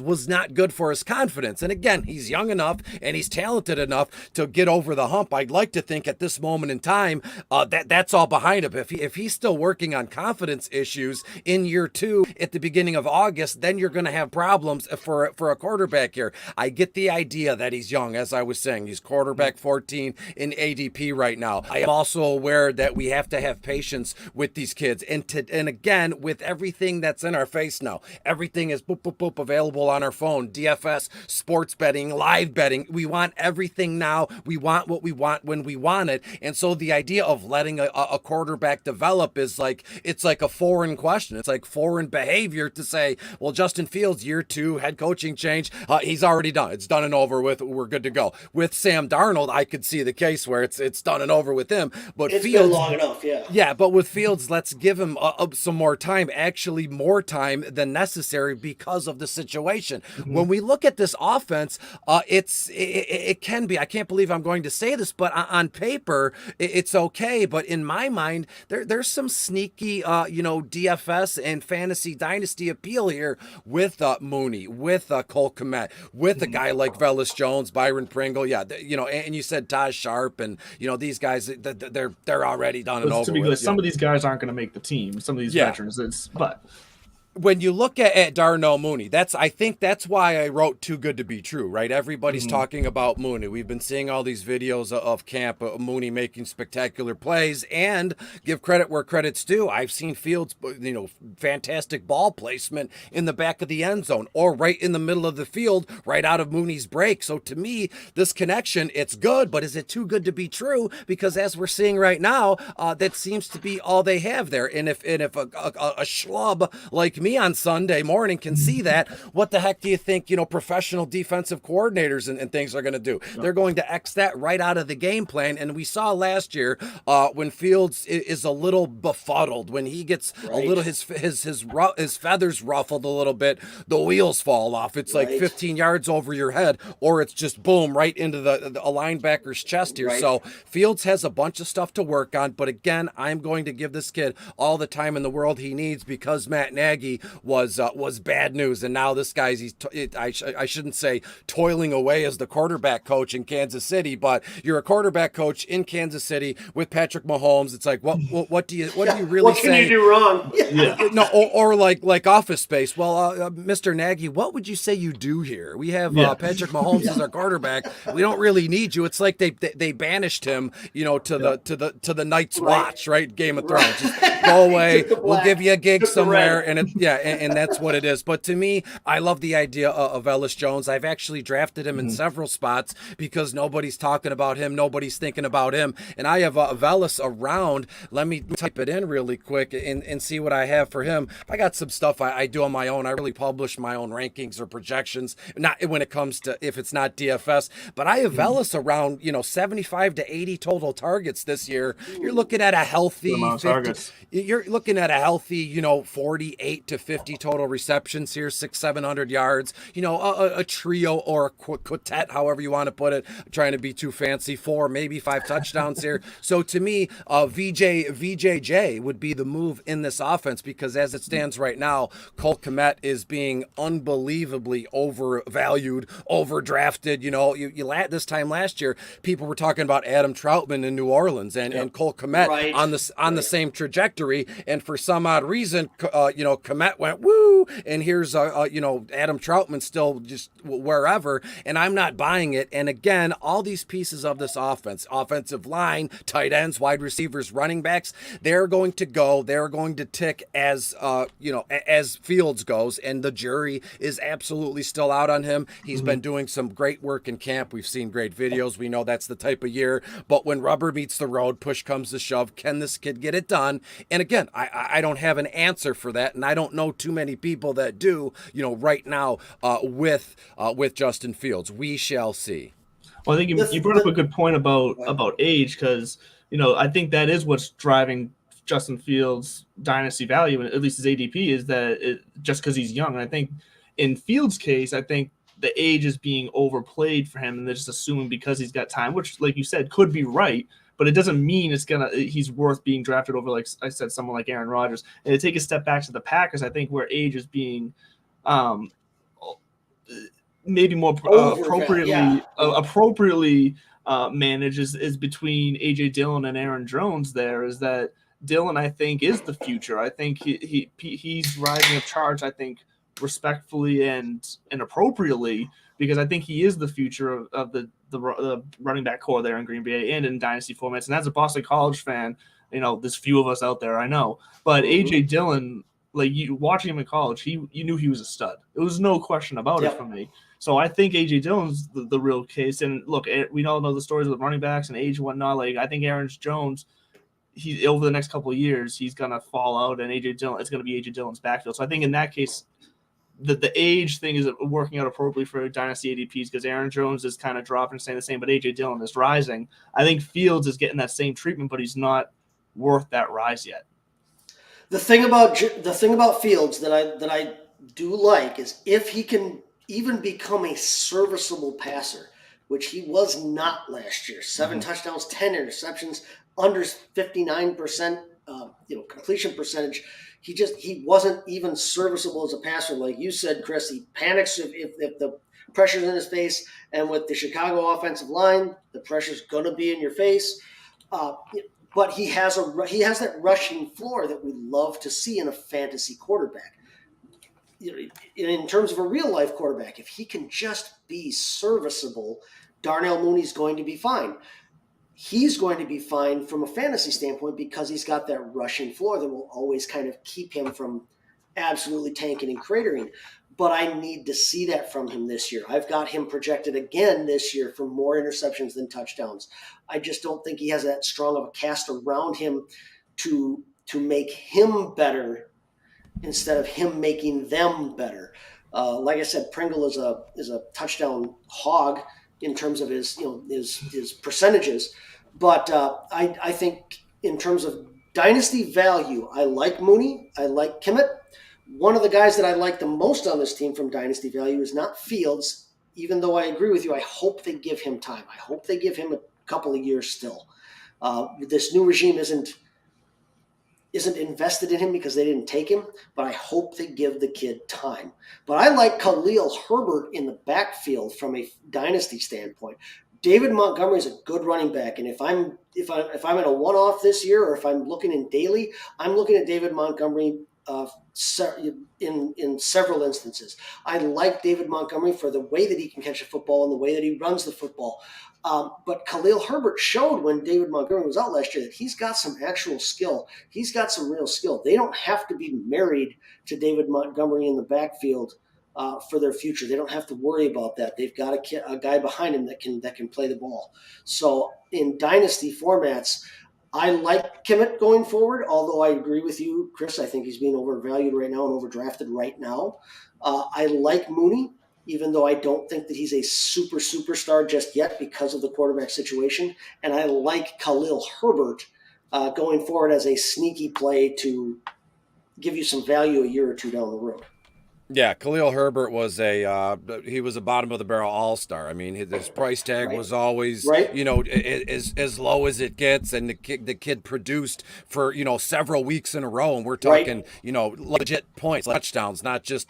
was not good for his confidence. And again, he's young enough and he's talented enough to get over the hump. I'd like to think at this moment in time that's all behind him. If he's still working on confidence issues in year 2 at the beginning of August, then you're going to have problems for a quarterback here. I get the idea that he's young, as I was saying. He's quarterback 14 in ADP right now. I am also aware that we have to have patience with these kids. And again, with everything that's in our face now, everything is boop, boop, boop, available on our phone. DFS, sports betting, live betting. We want everything now. We want what we want when we want it. And so the idea of letting a quarterback develop is like, it's like a foreign question. It's like foreign behavior to say, well, Justin Fields, year 2, head coaching change. He's already done. It's done and over with. We're good to go. With Sam Darnold, I could see the case where it's done and over with him. But it's Fields, been long enough, yeah. Yeah, but with Fields, let's give him some more time, actually more time than necessary because of the situation. Mm-hmm. When we look at this offense, it can be, I can't believe I'm going to say this, but on paper, it's okay. But in my mind, there's some sneaky, DFS and fantasy dynasty appeal here with Mooney, with Cole Kmet, with a guy like Velus Jones, Byron Pringle. Yeah, and you said Taj Sharp, and these guys, they're already done and over. To be clear, some of these guys aren't going to make the team. Some of these veterans, but when you look at Darnell Mooney, I think that's why I wrote Too Good to Be True, right? Everybody's talking about Mooney. We've been seeing all these videos of camp, Mooney making spectacular plays, and give credit where credit's due. I've seen Fields, fantastic ball placement in the back of the end zone or right in the middle of the field, right out of Mooney's break. So to me, this connection, it's good, but is it too good to be true? Because as we're seeing right now, that seems to be all they have there. And if a schlub like me on Sunday morning can see that, what the heck do you think, professional defensive coordinators and things are going to do? They're going to X that right out of the game plan. And we saw last year when Fields is a little befuddled, when he gets a little, his feathers ruffled a little bit, the wheels fall off. It's like 15 yards over your head, or it's just boom, right into a linebacker's chest here. So Fields has a bunch of stuff to work on. But again, I'm going to give this kid all the time in the world he needs, because Matt Nagy was bad news, and now this guy's I shouldn't say toiling away as the quarterback coach in Kansas City, but you're a quarterback coach in Kansas City with Patrick Mahomes. It's like what do you really what say? What can you do wrong? No, or like Office Space. Well, Mr. Nagy, what would you say you do here? We have Patrick Mahomes as our quarterback. We don't really need you. It's like they banished him, to the Night's Watch, right? Game of Thrones. Just go away. We'll give you a gig somewhere, and and that's what it is. But to me, I love the idea of Velus Jones. I've actually drafted him in several spots because nobody's talking about him, nobody's thinking about him, and I have Velus around. Let me type it in really quick and see what I have for him. I got some stuff I do on my own. I really publish my own rankings or projections, not when it comes to if it's not DFS, but I have Velus around 75 to 80 total targets this year. You're looking at a healthy 50, you're looking at a healthy 48 to 50 total receptions here, 600-700 yards, a trio or a quartet, however you want to put it. I'm trying to be too fancy. 4, maybe 5 touchdowns here. So to me, VJJ would be the move in this offense, because as it stands right now, Cole Kmet is being unbelievably overvalued, overdrafted. This time last year, people were talking about Adam Troutman in New Orleans and Cole Kmet on the same trajectory, and for some odd reason, Kmet went woo, and here's Adam Troutman still just wherever, and I'm not buying it. And again, all these pieces of this offensive line, tight ends, wide receivers, running backs, they're going to tick as Fields goes, and the jury is absolutely still out on him. He's been doing some great work in camp. We've seen great videos. We know that's the type of year, but when rubber meets the road, push comes to shove, can this kid get it done? And again, I don't have an answer for that, and I don't know too many people that do, right now with Justin Fields. We shall see. Well, I think you brought up a good point about age, because I think that is what's driving Justin Fields' dynasty value, and at least his ADP, is that just because he's young. And I think in Fields' case, I think the age is being overplayed for him, and they're just assuming because he's got time, which, like you said, could be right. but it doesn't mean he's worth being drafted over, like I said, someone like Aaron Rodgers. And to take a step back to the Packers, I think where age is being maybe more appropriately managed is between A.J. Dillon and Aaron Jones. There is that Dillon, I think, is the future. I think he's rising up charge, I think, respectfully and appropriately, because I think he is the future of the running back core there in Green Bay and in dynasty formats. And as a Boston College fan, there's few of us out there, I know, but A.J. Dillon, like you watching him in college, you knew he was a stud. There was no question about it for me. So I think A.J. Dillon's the real case. And look, we all know the stories with running backs and age and whatnot. Like I think Aaron Jones, he over the next couple of years, he's gonna fall out, and A.J. Dillon, it's gonna be A.J. Dillon's backfield. So I think in that case, the age thing is working out appropriately for dynasty ADPs, because Aaron Jones is kind of dropping and staying the same, but A.J. Dillon is rising. I think Fields is getting that same treatment, but he's not worth that rise yet. The thing about Fields that I do like is if he can even become a serviceable passer, which he was not last year. 7 touchdowns, 10 interceptions, under 59% completion percentage. He wasn't even serviceable as a passer. Like you said, Chris, he panics if the pressure's in his face, and with the Chicago offensive line, the pressure's going to be in your face. But he has that rushing floor that we love to see in a fantasy quarterback. In terms of a real life quarterback, if he can just be serviceable, Darnell Mooney's going to be fine. He's going to be fine from a fantasy standpoint because he's got that rushing floor that will always kind of keep him from absolutely tanking and cratering. But I need to see that from him this year. I've got him projected again this year for more interceptions than touchdowns. I just don't think he has that strong of a cast around him to make him better instead of him making them better. Like I said, Pringle is a touchdown hog in terms of his percentages, but I think in terms of dynasty value, I like Mooney, I like Kimmett. One of the guys that I like the most on this team from dynasty value is not Fields, even though I agree with you. I hope they give him time. I hope they give him a couple of years still. This new regime isn't invested in him because they didn't take him, but I hope they give the kid time. But I like Khalil Herbert in the backfield from a dynasty standpoint. David Montgomery is a good running back, and if I'm in a one-off this year, or if I'm looking in daily, I'm looking at David Montgomery in several instances. I like David Montgomery for the way that he can catch a football and the way that he runs the football. But Khalil Herbert showed when David Montgomery was out last year that he's got some actual skill. He's got some real skill. They don't have to be married to David Montgomery in the backfield for their future. They don't have to worry about that. They've got a guy behind him that can play the ball. So in dynasty formats, I like Kimmett going forward, although I agree with you, Chris. I think he's being overvalued right now and overdrafted right now. I like Mooney, even though I don't think that he's a superstar just yet because of the quarterback situation. And I like Khalil Herbert going forward as a sneaky play to give you some value a year or two down the road. Yeah, Khalil Herbert was he was a bottom of the barrel all-star. I mean, his price tag was always, as low as it gets, and the kid produced for, several weeks in a row, and we're talking, legit points, touchdowns, not just,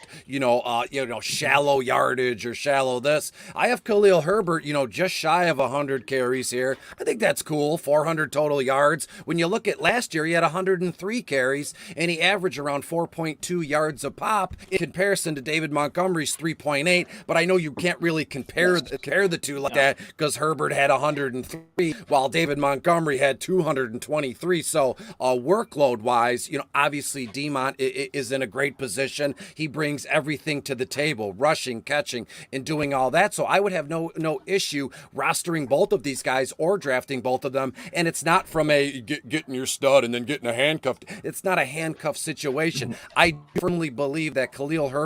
shallow yardage or shallow this. I have Khalil Herbert, just shy of 100 carries here. I think that's cool, 400 total yards. When you look at last year, he had 103 carries, and he averaged around 4.2 yards a pop in comparison to David Montgomery's 3.8, but I know you can't really compare the two like that because Herbert had 103 while David Montgomery had 223. So workload-wise, obviously DeMont is in a great position. He brings everything to the table, rushing, catching, and doing all that. So I would have no issue rostering both of these guys or drafting both of them. And it's not from a getting your stud and then getting a handcuffed. It's not a handcuff situation. I firmly believe that Khalil Herbert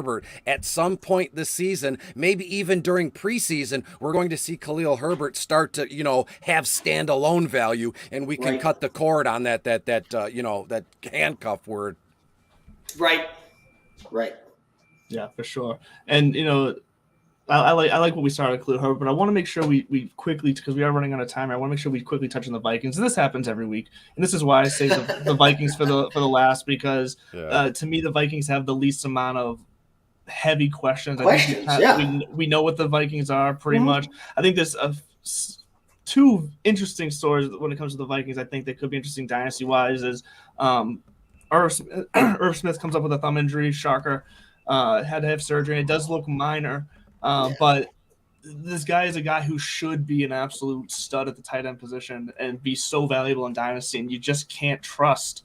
at some point this season, maybe even during preseason, we're going to see Khalil Herbert start to, have standalone value, and we can cut the cord on that handcuff word. Right. Yeah, for sure. And, I like what we started with Khalil Herbert, but I want to make sure we quickly, because we are running out of time. I want to make sure we quickly touch on the Vikings. And this happens every week, and this is why I say the Vikings for the last, because to me the Vikings have the least amount of heavy questions. I think we know what the Vikings are pretty much. I think there's two interesting stories when it comes to the Vikings. I think that could be interesting dynasty wise. Is Irv Smith comes up with a thumb injury, shocker. Had to have surgery. It does look minor. But this guy is a guy who should be an absolute stud at the tight end position and be so valuable in Dynasty, and you just can't trust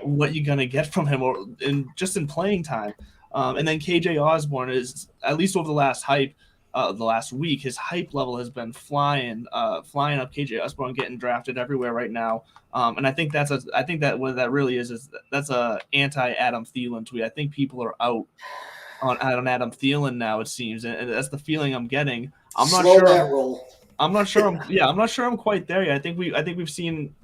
what you're going to get from him just in playing time. And then KJ Osborne is, at least over the last week, his hype level has been flying up. KJ Osborne getting drafted everywhere right now. And I think what that really is that's a anti-Adam Thielen tweet. I think people are out on Adam Thielen now, it seems, and that's the feeling I'm getting. I'm not sure I'm quite there yet. I think we've seen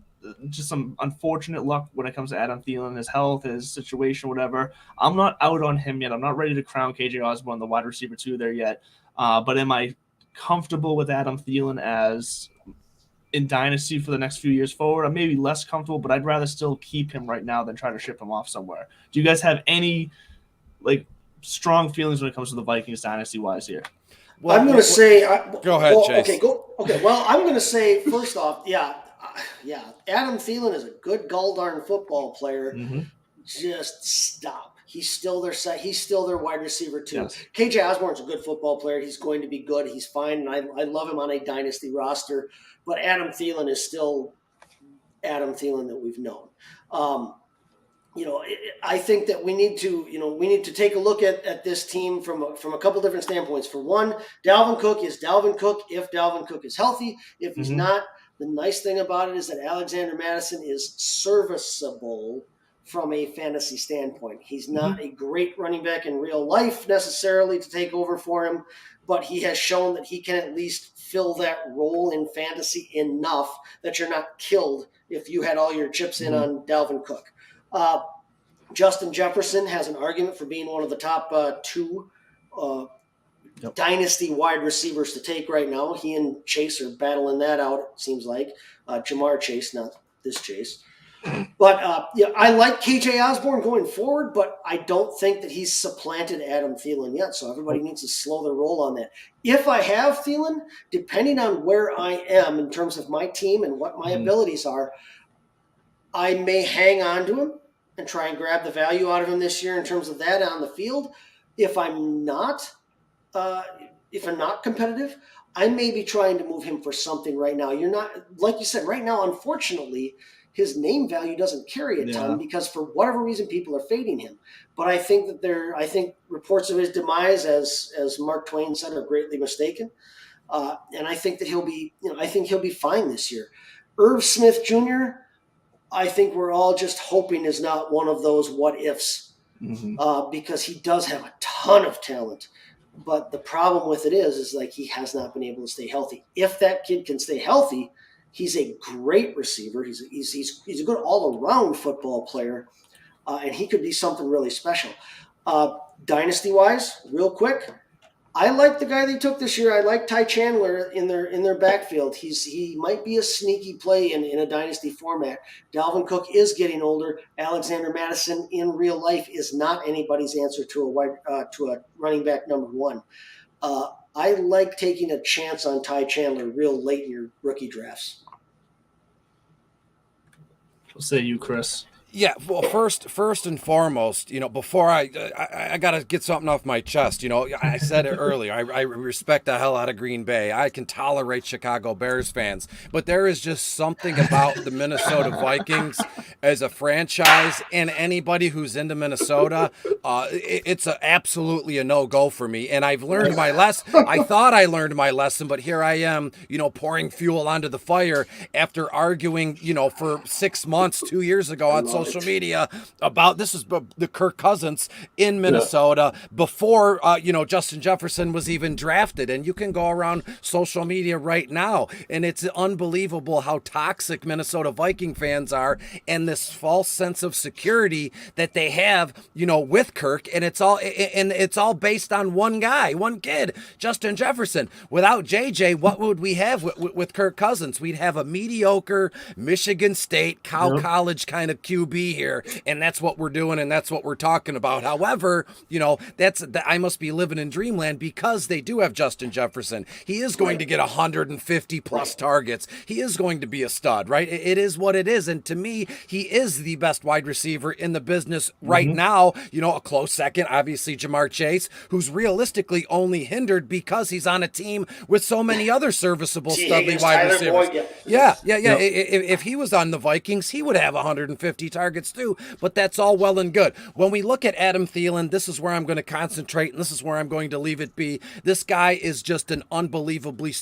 just some unfortunate luck when it comes to Adam Thielen, his health, his situation, whatever. I'm not out on him yet. I'm not ready to crown KJ Osborne the wide receiver 2 there yet. But am I comfortable with Adam Thielen as in Dynasty for the next few years forward? I'm maybe less comfortable, but I'd rather still keep him right now than try to ship him off somewhere. Do you guys have any strong feelings when it comes to the Vikings dynasty wise here? Well, I'm going to say. Go ahead, Chase. Okay. Well, I'm going to say first off, Adam Thielen is a good gall-darn football player. Mm-hmm. Just stop. He's still their wide receiver too. Yes. KJ Osborne's a good football player. He's going to be good. He's fine, and I love him on a dynasty roster. But Adam Thielen is still Adam Thielen that we've known. I think that we need to take a look at this team from a couple different standpoints. For one, Dalvin Cook is Dalvin Cook if Dalvin Cook is healthy. If he's not, the nice thing about it is that Alexander Mattison is serviceable from a fantasy standpoint. He's not a great running back in real life necessarily to take over for him, but he has shown that he can at least fill that role in fantasy enough that you're not killed if you had all your chips in on Dalvin Cook. Justin Jefferson has an argument for being one of the top two dynasty wide receivers to take right now. He and Chase are battling that out, it seems like. Jamar Chase, not this Chase. But I like KJ Osborne going forward, but I don't think that he's supplanted Adam Thielen yet. So everybody needs to slow their roll on that. If I have Thielen, depending on where I am in terms of my team and what my abilities are, I may hang on to him and try and grab the value out of him this year in terms of that on the field. If I'm not competitive, I may be trying to move him for something right now. You're not, like you said, right now, unfortunately, his name value doesn't carry a ton because for whatever reason people are fading him. But I think that reports of his demise, as Mark Twain said, are greatly mistaken. And I think that he'll be fine this year. Irv Smith Jr., I think we're all just hoping is not one of those what ifs because he does have a ton of talent. But the problem with it is like he has not been able to stay healthy. If that kid can stay healthy, he's a great receiver. He's a good all-around football player, and he could be something really special. Dynasty-wise, real quick, I like the guy they took this year. I like Ty Chandler in their backfield. He might be a sneaky play in a dynasty format. Dalvin Cook is getting older. Alexander Mattison in real life is not anybody's answer to a running back number one. I like taking a chance on Ty Chandler real late in your rookie drafts. What say you, Chris? Yeah, well, first and foremost, before I got to get something off my chest. I said it earlier. I respect the hell out of Green Bay. I can tolerate Chicago Bears fans, but there is just something about the Minnesota Vikings as a franchise, and anybody who's into Minnesota, it's absolutely a no-go for me. And I've learned my lesson. I thought I learned my lesson, but here I am, pouring fuel onto the fire after arguing, for 6 months, 2 years ago on social social media about this is the Kirk Cousins in Minnesota before Justin Jefferson was even drafted, and you can go around social media right now, and it's unbelievable how toxic Minnesota Viking fans are, and this false sense of security that they have, with Kirk, and it's all based on one guy, one kid, Justin Jefferson. Without JJ, what would we have with Kirk Cousins? We'd have a mediocre Michigan State college kind of QB here, and that's what we're doing, and that's what we're talking about. However, I must be living in dreamland because they do have Justin Jefferson. He is going to get 150 plus targets. He is going to be a stud, right? It is what it is, and to me, he is the best wide receiver in the business right now. A close second, obviously, Jamar Chase, who's realistically only hindered because he's on a team with so many other serviceable, studly wide receivers. Yeah. If he was on the Vikings, he would have 150 targets too, but that's all well and good. When we look at Adam Thielen, this is where I'm going to concentrate, and this is where I'm going to leave it be. This guy is just an unbelievably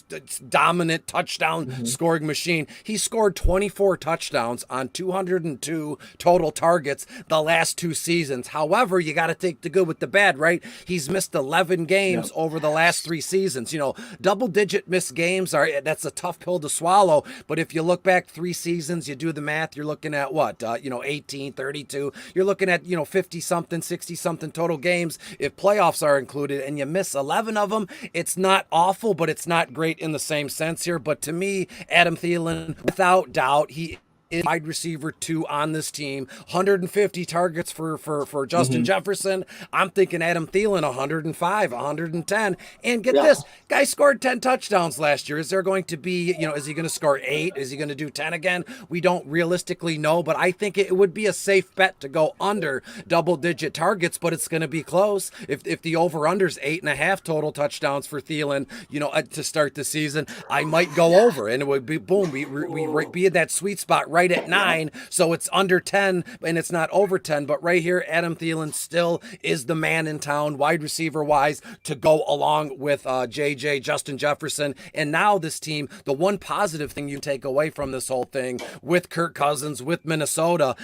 dominant touchdown scoring machine. He scored 24 touchdowns on 202 total targets the last 2 seasons. However, you got to take the good with the bad, right? He's missed 11 games over the last 3 seasons. Double-digit missed games that's a tough pill to swallow, but if you look back 3 seasons, you do the math, you're looking at what? 18, 32. You're looking at, 50-something, 60-something total games if playoffs are included, and you miss 11 of them. It's not awful, but it's not great in the same sense here. But to me, Adam Thielen, without doubt, he is wide receiver 2 on this team. 150 targets for Justin Jefferson. I'm thinking Adam Thielen 105, 110. And get this, guy scored 10 touchdowns last year. Is there going to be, is he going to score 8? Is he going to do 10 again? We don't realistically know, but I think it would be a safe bet to go under double-digit targets, but it's going to be close. If the over-under's 8.5 total touchdowns for Thielen, to start the season, I might go over, and it would be, boom, we be in that sweet spot right at 9, so it's under 10 and it's not over 10, but right here Adam Thielen still is the man in town wide receiver wise to go along with JJ, Justin Jefferson. And now this team, the one positive thing you take away from this whole thing with Kirk Cousins, with Minnesota,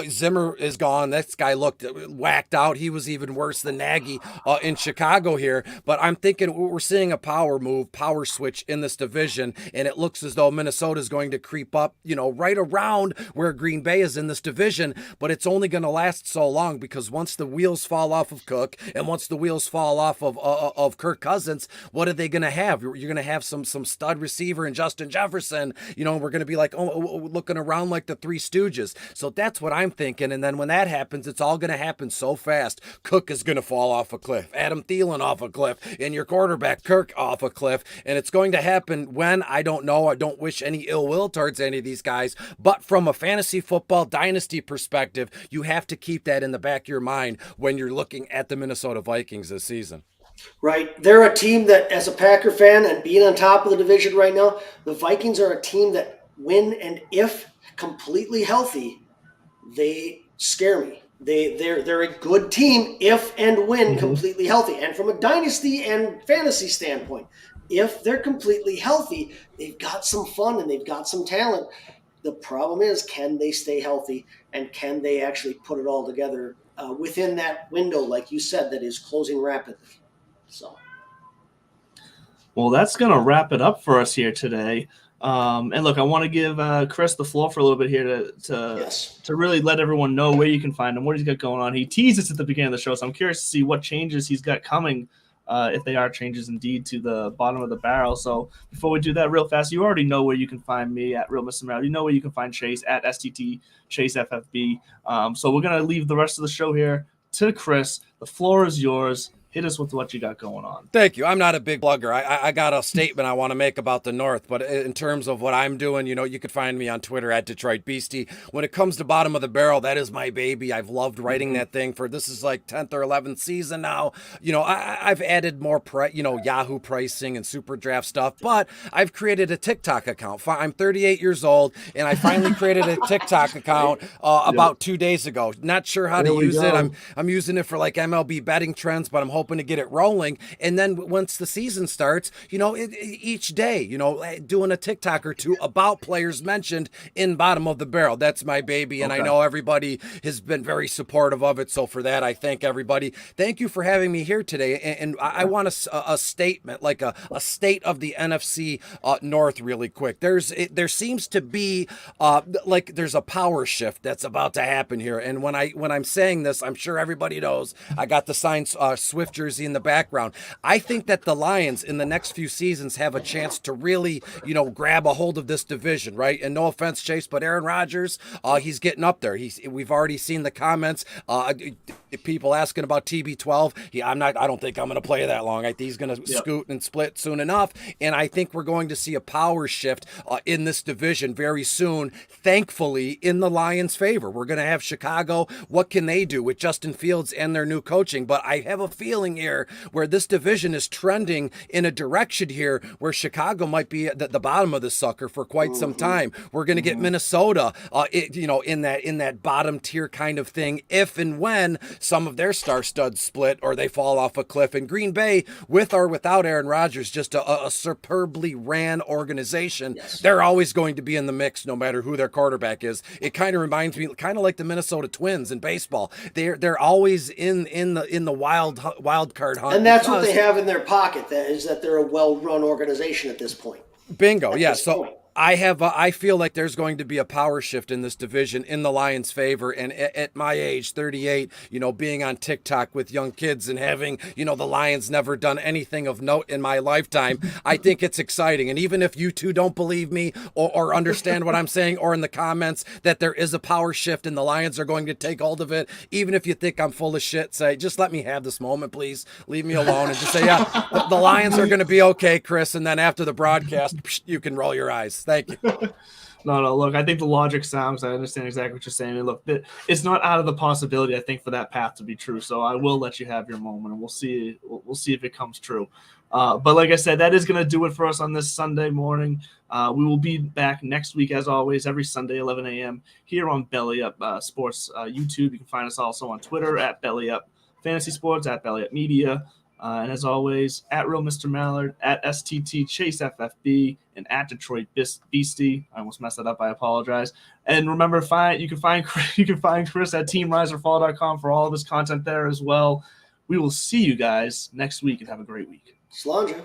Zimmer is gone. This guy looked whacked out. He was even worse than Nagy in Chicago here, but I'm thinking we're seeing a power switch in this division, and it looks as though Minnesota is going to creep up right around where Green Bay is in this division, but it's only going to last so long, because once the wheels fall off of Cook and once the wheels fall off of Kirk Cousins, what are they going to have? You're going to have some stud receiver in Justin Jefferson, we're going to be like, looking around like the Three Stooges. So that's what I'm thinking, and then when that happens, it's all going to happen so fast. Cook is going to fall off a cliff, Adam Thielen off a cliff, and your quarterback Kirk off a cliff, and it's going to happen when, I don't know. I don't wish any ill will towards any of these guys, but from a fantasy football dynasty perspective, you have to keep that in the back of your mind when you're looking at the Minnesota Vikings this season. Right. They're a team that, as a Packer fan and being on top of the division right now, the Vikings are a team that, when and if completely healthy, they scare me. They're a good team if and when completely healthy. And from a dynasty and fantasy standpoint, if they're completely healthy, they've got some fun and they've got some talent. The problem is, can they stay healthy, and can they actually put it all together within that window, like you said, that is closing rapidly? So, well, that's going to wrap it up for us here today. And look, I want to give Chris the floor for a little bit here to really let everyone know where you can find him, what he's got going on. He teased us at the beginning of the show, so I'm curious to see what changes he's got coming. If they are changes indeed to the bottom of the barrel. So before we do that real fast, you already know where you can find me at Real Mr. Merrill. You know where you can find Chase at STT Chase FFB. So we're going to leave the rest of the show here to Chris. The floor is yours. Hit us with what you got going on. Thank you. I'm not a big blogger. I got a statement I want to make about the North, but in terms of what I'm doing, you could find me on Twitter at Detroit Beastie. When it comes to bottom of the barrel, that is my baby. I've loved writing that thing for, this is like 10th or 11th season now. I've added more, Yahoo pricing and super draft stuff, but I've created a TikTok account. I'm 38 years old, and I finally created a TikTok account about 2 days ago. Not sure how to use it. I'm using it for like MLB betting trends, but I'm hoping to get it rolling. And then once the season starts, each day, doing a TikTok or two about players mentioned in Bottom of the Barrel. That's my baby. And I know everybody has been very supportive of it. So for that, I thank everybody. Thank you for having me here today. And I want a statement, like a state of the NFC North really quick. There seems to be like there's a power shift that's about to happen here. And when I'm saying this, I'm sure everybody knows I got the signed Swift jersey in the background. I think that the Lions in the next few seasons have a chance to really, grab a hold of this division, right? And no offense, Chase, but Aaron Rodgers, he's getting up there. We've already seen the comments. People asking about TB12. I don't think I'm going to play that long. I think he's going to scoot and split soon enough. And I think we're going to see a power shift in this division very soon, thankfully, in the Lions' favor. We're going to have Chicago. What can they do with Justin Fields and their new coaching? But I have a feeling here where this division is trending in a direction here where Chicago might be at the bottom of the sucker for quite some time. We're going to get Minnesota, in that bottom tier kind of thing, if and when some of their star studs split or they fall off a cliff. And Green Bay, with or without Aaron Rodgers, just a superbly ran organization. Yes. They're always going to be in the mix, no matter who their quarterback is. It kind of reminds me, kind of like the Minnesota Twins in baseball. They're always in the wild card hunt. And that's what they have in their pocket. That they're a well-run organization at this point. Bingo. Yeah. So I feel like there's going to be a power shift in this division in the Lions' favor. And at my age, 38, being on TikTok with young kids and having, the Lions never done anything of note in my lifetime, I think it's exciting. And even if you two don't believe me or understand what I'm saying, or in the comments that there is a power shift and the Lions are going to take hold of it, even if you think I'm full of shit, say, just let me have this moment, please. Leave me alone and just say, yeah, the Lions are going to be okay, Chris. And then after the broadcast, you can roll your eyes. Thank you. No, look, I think the logic sounds, I understand exactly what you're saying. And look, it's not out of the possibility, I think, for that path to be true. So I will let you have your moment, and we'll see if it comes true. But like I said, that is going to do it for us on this Sunday morning. We will be back next week, as always, every Sunday, 11 a.m. here on Belly Up Sports YouTube. You can find us also on Twitter at Belly Up Fantasy Sports, at Belly Up Media. And as always, at Real Mr. Mallard, at STT Chase FFB, and at Detroit Beastie. I almost messed that up. I apologize. And remember, you can find Chris at TeamRiserFall.com for all of his content there as well. We will see you guys next week, and have a great week. Sláinte.